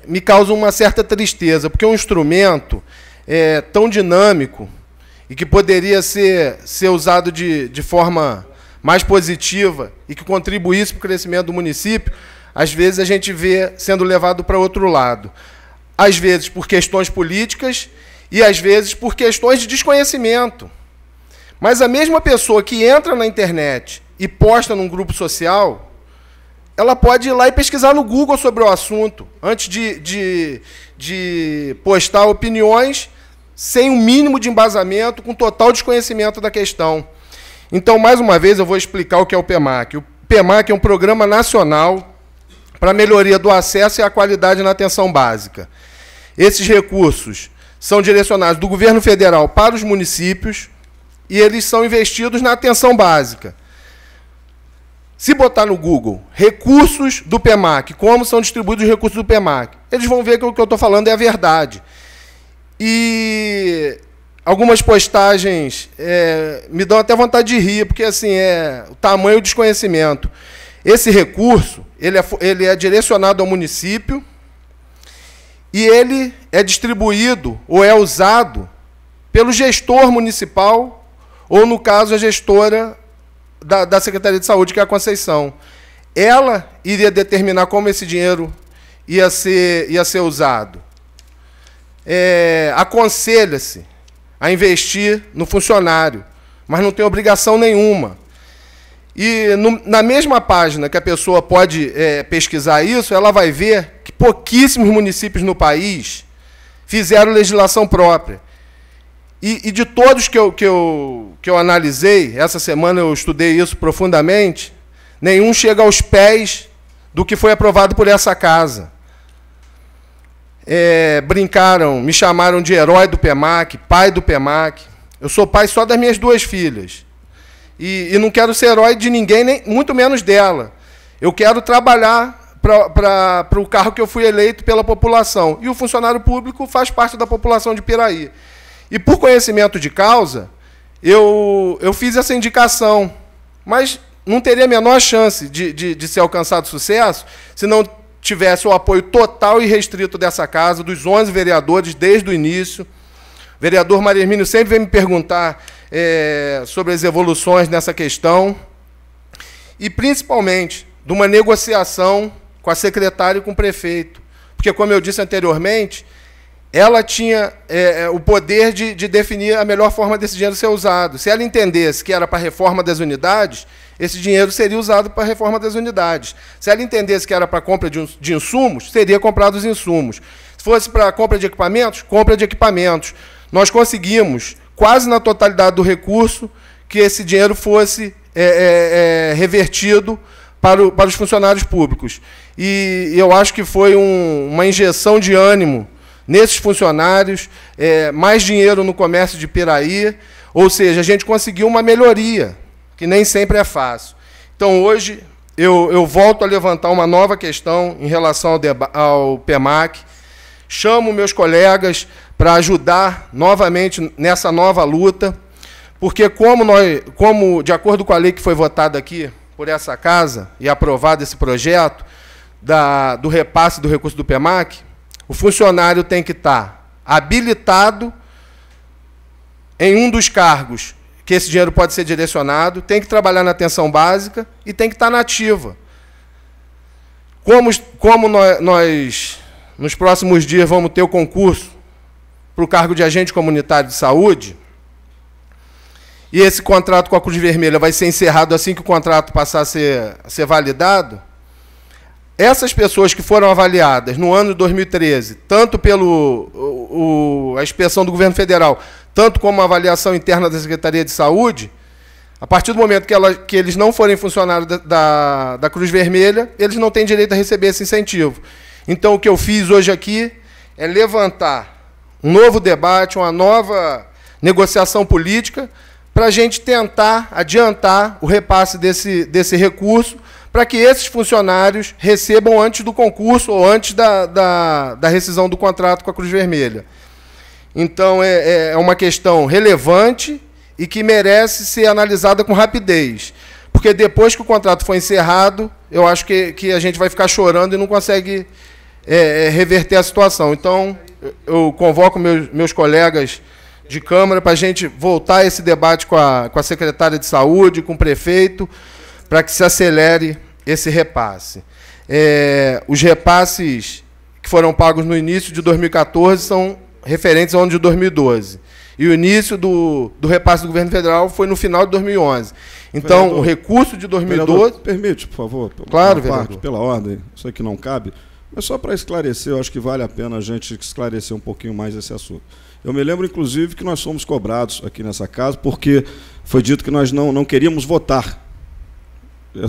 Speaker 8: me causam uma certa tristeza, porque é um instrumento tão dinâmico e que poderia ser usado de forma mais positiva e que contribuísse para o crescimento do município, às vezes a gente vê sendo levado para outro lado. Às vezes por questões políticas e, às vezes, por questões de desconhecimento. Mas a mesma pessoa que entra na internet e posta num grupo social, ela pode ir lá e pesquisar no Google sobre o assunto, antes de postar opiniões sem um mínimo de embasamento, com total desconhecimento da questão. Então, mais uma vez, eu vou explicar o que é o PEMAC. O PEMAC é um programa nacional para a melhoria do acesso e a qualidade na atenção básica. Esses recursos são direcionados do governo federal para os municípios e eles são investidos na atenção básica. Se botar no Google recursos do PEMAC, como são distribuídos os recursos do PEMAC, eles vão ver que o que eu estou falando é a verdade. E algumas postagens me dão até vontade de rir, porque assim, o tamanho do desconhecimento. Esse recurso ele é direcionado ao município e ele é distribuído ou é usado pelo gestor municipal, ou, no caso, a gestora da Secretaria de Saúde, que é a Conceição. Ela iria determinar como esse dinheiro ia ser usado. Aconselha-se a investir no funcionário, mas não tem obrigação nenhuma. E na mesma página que a pessoa pode pesquisar isso, ela vai ver que pouquíssimos municípios no país fizeram legislação própria. E de todos que eu analisei, essa semana eu estudei isso profundamente, nenhum chega aos pés do que foi aprovado por essa casa. brincaram, me chamaram de herói do PEMAC, pai do PEMAC. Eu sou pai só das minhas 2 filhas. E não quero ser herói de ninguém, nem muito menos dela. Eu quero trabalhar para o cargo que eu fui eleito pela população. E o funcionário público faz parte da população de Piraí. E por conhecimento de causa, eu fiz essa indicação, mas não teria a menor chance de ser alcançado sucesso se não tivesse o apoio total e restrito dessa casa, dos 11 vereadores, desde o início. O vereador Mário Hermínio sempre vem me perguntar sobre as evoluções nessa questão, e principalmente de uma negociação com a secretária e com o prefeito, porque, como eu disse anteriormente, ela tinha o poder de definir a melhor forma desse dinheiro ser usado. Se ela entendesse que era para a reforma das unidades, esse dinheiro seria usado para a reforma das unidades. Se ela entendesse que era para a compra de insumos, seria comprado os insumos. Se fosse para a compra de equipamentos, compra de equipamentos. Nós conseguimos, quase na totalidade do recurso, que esse dinheiro fosse revertido para os funcionários públicos. E eu acho que foi uma injeção de ânimo nesses funcionários, mais dinheiro no comércio de Piraí, ou seja, a gente conseguiu uma melhoria, que nem sempre é fácil. Então, hoje, eu volto a levantar uma nova questão em relação ao PEMAC, chamo meus colegas para ajudar novamente nessa nova luta, porque como de acordo com a lei que foi votada aqui por essa casa e aprovado esse projeto do repasse do recurso do PEMAC, o funcionário tem que estar habilitado em um dos cargos que esse dinheiro pode ser direcionado, tem que trabalhar na atenção básica e tem que estar na ativa. Como nós, nos próximos dias, vamos ter o concurso para o cargo de agente comunitário de saúde, e esse contrato com a Cruz Vermelha vai ser encerrado assim que o contrato passar a ser validado, essas pessoas que foram avaliadas no ano de 2013, tanto pela inspeção do governo federal, tanto como a avaliação interna da Secretaria de Saúde, a partir do momento que eles não forem funcionários da Cruz Vermelha, eles não têm direito a receber esse incentivo. Então, o que eu fiz hoje aqui é levantar um novo debate, uma nova negociação política, para a gente tentar adiantar o repasse desse recurso, para que esses funcionários recebam antes do concurso ou antes da rescisão do contrato com a Cruz Vermelha. Então, é uma questão relevante e que merece ser analisada com rapidez, porque depois que o contrato for encerrado, eu acho que a gente vai ficar chorando e não consegue reverter a situação. Então, eu convoco meus colegas de Câmara para a gente voltar a esse debate com a secretária de Saúde, com o prefeito, para que se acelere esse repasse. Os repasses que foram pagos no início de 2014 são referentes ao ano de 2012. E o início do repasse do governo federal foi no final de 2011. Então, vereador, o recurso de 2012... Vereador,
Speaker 5: permite, por favor.
Speaker 8: Claro, vereador.
Speaker 5: Pela ordem, isso aqui não cabe. Mas só para esclarecer, eu acho que vale a pena a gente esclarecer um pouquinho mais esse assunto. Eu me lembro, inclusive, que nós fomos cobrados aqui nessa casa, porque foi dito que nós não queríamos votar.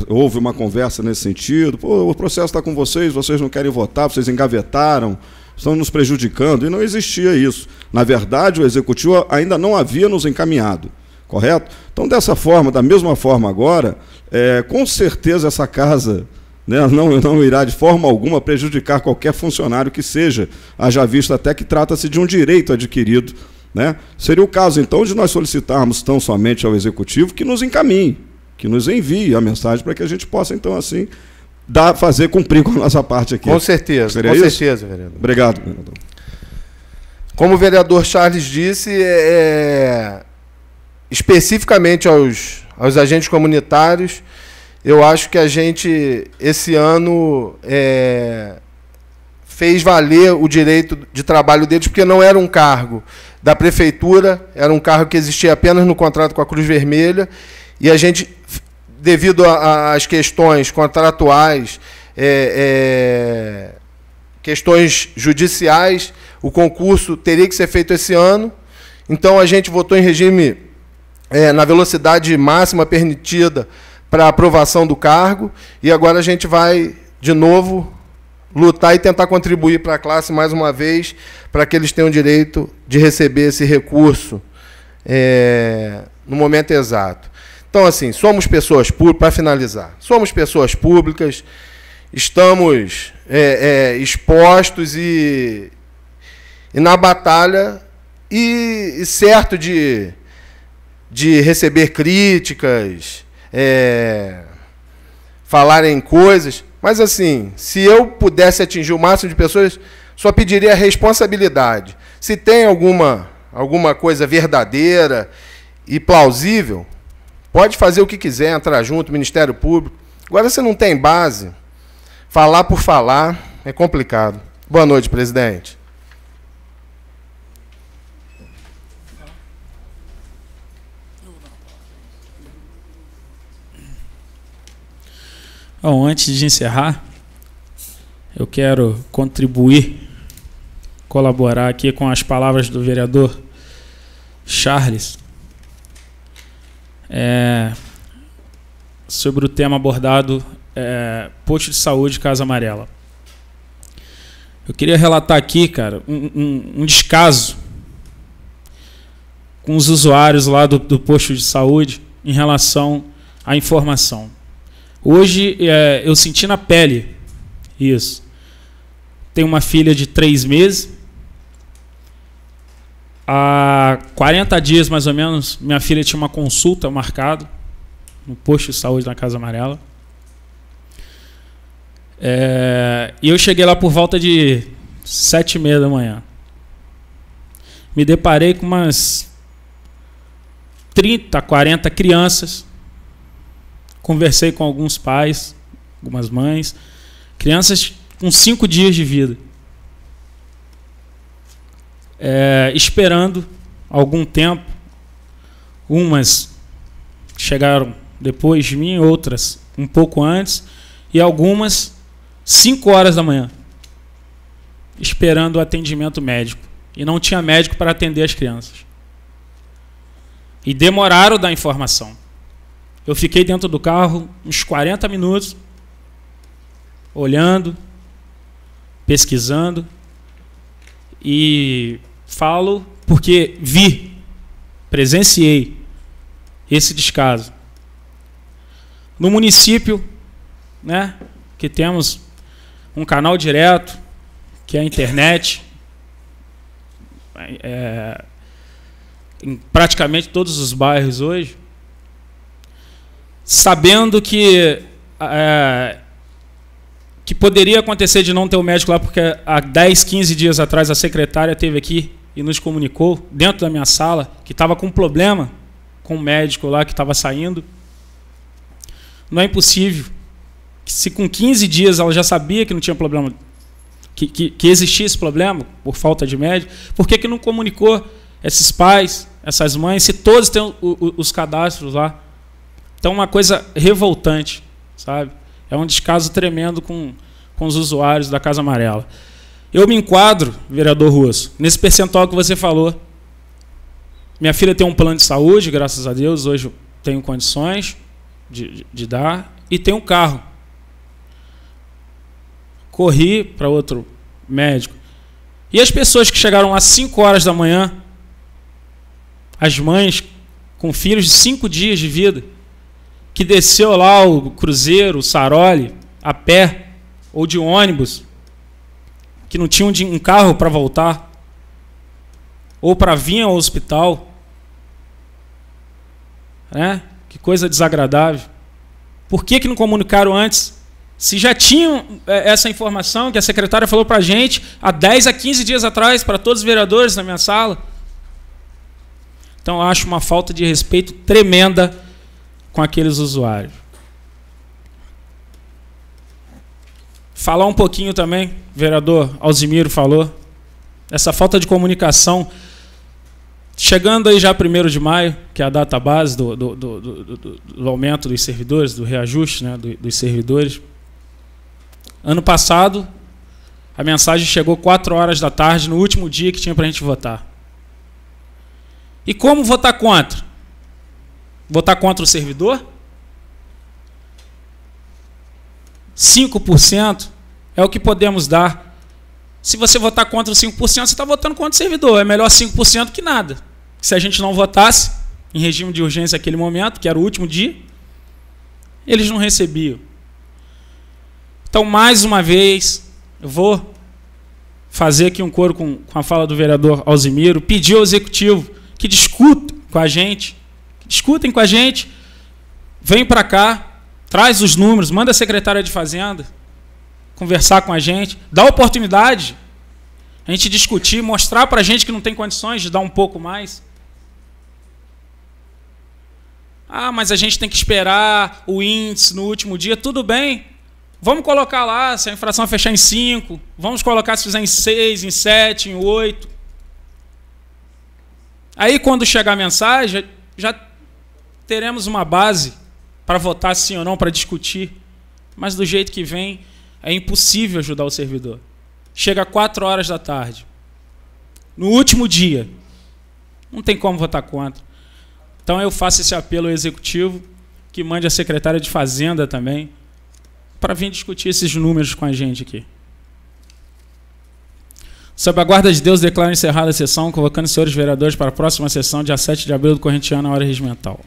Speaker 5: Houve uma conversa nesse sentido. Pô, o processo está com vocês não querem votar, vocês engavetaram, estão nos prejudicando, e não existia isso. Na verdade, o Executivo ainda não havia nos encaminhado, correto? Então, dessa forma, da mesma forma agora, com certeza essa casa, né, não irá de forma alguma prejudicar qualquer funcionário que seja, haja visto até que trata-se de um direito adquirido, né? Seria o caso, então, de nós solicitarmos tão somente ao Executivo que nos encaminhe, que nos envie a mensagem para que a gente possa, então, assim, fazer cumprir com a nossa parte aqui.
Speaker 8: Com certeza,
Speaker 5: seria
Speaker 8: com
Speaker 5: isso?
Speaker 8: certeza, vereador.
Speaker 5: Obrigado, vereador.
Speaker 8: Como o vereador Charles disse, especificamente aos agentes comunitários, eu acho que a gente, esse ano, fez valer o direito de trabalho deles, porque não era um cargo da prefeitura, era um cargo que existia apenas no contrato com a Cruz Vermelha, e a gente, devido às questões contratuais, questões judiciais, o concurso teria que ser feito esse ano. Então, a gente votou em regime na velocidade máxima permitida para aprovação do cargo, e agora a gente vai, de novo, lutar e tentar contribuir para a classe mais uma vez, para que eles tenham o direito de receber esse recurso no momento exato. Então, assim, somos pessoas públicas, para finalizar, somos pessoas públicas, estamos expostos e na batalha e certo de receber críticas, falarem coisas, mas assim, se eu pudesse atingir o máximo de pessoas, só pediria responsabilidade. Se tem alguma coisa verdadeira e plausível, pode fazer o que quiser, entrar junto, Ministério Público. Agora, se não tem base, falar por falar é complicado. Boa noite, presidente.
Speaker 2: Bom, antes de encerrar, eu quero contribuir, colaborar aqui com as palavras do vereador Charles, sobre o tema abordado, posto de saúde Casa Amarela. Eu queria relatar aqui, cara, um descaso com os usuários lá do posto de saúde em relação à informação. Hoje eu senti na pele isso. Tenho uma filha de 3 meses. Há 40 dias, mais ou menos, minha filha tinha uma consulta marcada no posto de saúde na Casa Amarela. E eu cheguei lá por volta de 7h30 da manhã. Me deparei com umas 30, 40 crianças. Conversei com alguns pais, algumas mães, crianças com 5 dias de vida, esperando algum tempo. Umas chegaram depois de mim, outras um pouco antes, e algumas 5 horas da manhã, esperando o atendimento médico. E não tinha médico para atender as crianças. E demoraram a dar informação. Eu fiquei dentro do carro uns 40 minutos, olhando, pesquisando, e falo porque presenciei esse descaso. No município, né, que temos um canal direto, que é a internet, em praticamente todos os bairros hoje, sabendo que poderia acontecer de não ter o médico lá, porque há 10, 15 dias atrás a secretária esteve aqui e nos comunicou, dentro da minha sala, que estava com um problema com o médico lá que estava saindo. Não é impossível que, se com 15 dias ela já sabia que não tinha problema, que existia esse problema por falta de médico, por que não comunicou esses pais, essas mães, se todos têm os cadastros lá? Então, uma coisa revoltante, sabe? É um descaso tremendo com os usuários da Casa Amarela. Eu me enquadro, vereador Russo, nesse percentual que você falou. Minha filha tem um plano de saúde, graças a Deus, hoje eu tenho condições de dar, e tem um carro. Corri para outro médico. E as pessoas que chegaram às 5 horas da manhã, as mães com filhos de 5 dias de vida, que desceu lá o Cruzeiro, o Saroli, a pé ou de ônibus, que não tinham um carro para voltar, ou para vir ao hospital, né? Que coisa desagradável. Por que não comunicaram antes? Se já tinham essa informação que a secretária falou para a gente há 10 a 15 dias atrás, para todos os vereadores na minha sala. Então, eu acho uma falta de respeito tremenda com aqueles usuários. Falar um pouquinho também, o vereador Alzimiro falou, essa falta de comunicação, chegando aí já 1º de maio, que é a data base do aumento dos servidores, do reajuste, né, dos servidores. Ano passado, a mensagem chegou 4 horas da tarde, no último dia que tinha para a gente votar. E como votar contra? Votar contra o servidor? 5% É o que podemos dar. Se você votar contra os 5%, você está votando contra o servidor. É melhor 5% que nada. Se a gente não votasse em regime de urgência naquele momento, que era o último dia, eles não recebiam. Então, mais uma vez, eu vou fazer aqui um coro com a fala do vereador Alzimiro, pedir ao Executivo que discutam com a gente, vem para cá, traz os números, manda a secretária de Fazenda conversar com a gente, dá oportunidade a gente discutir, mostrar para a gente que não tem condições de dar um pouco mais. Ah, mas a gente tem que esperar o índice no último dia. Tudo bem. Vamos colocar lá, se a inflação fechar em 5, vamos colocar se fizer em 6, em 7, em 8. Aí, quando chegar a mensagem, já teremos uma base para votar sim ou não, para discutir. Mas do jeito que vem, é impossível ajudar o servidor. Chega 4 horas da tarde. No último dia, não tem como votar contra. Então eu faço esse apelo ao Executivo, que mande a secretária de Fazenda também, para vir discutir esses números com a gente aqui. Sob a guarda de Deus, declaro encerrada a sessão, convocando os senhores vereadores para a próxima sessão, dia 7 de abril do corrente ano, na hora regimental.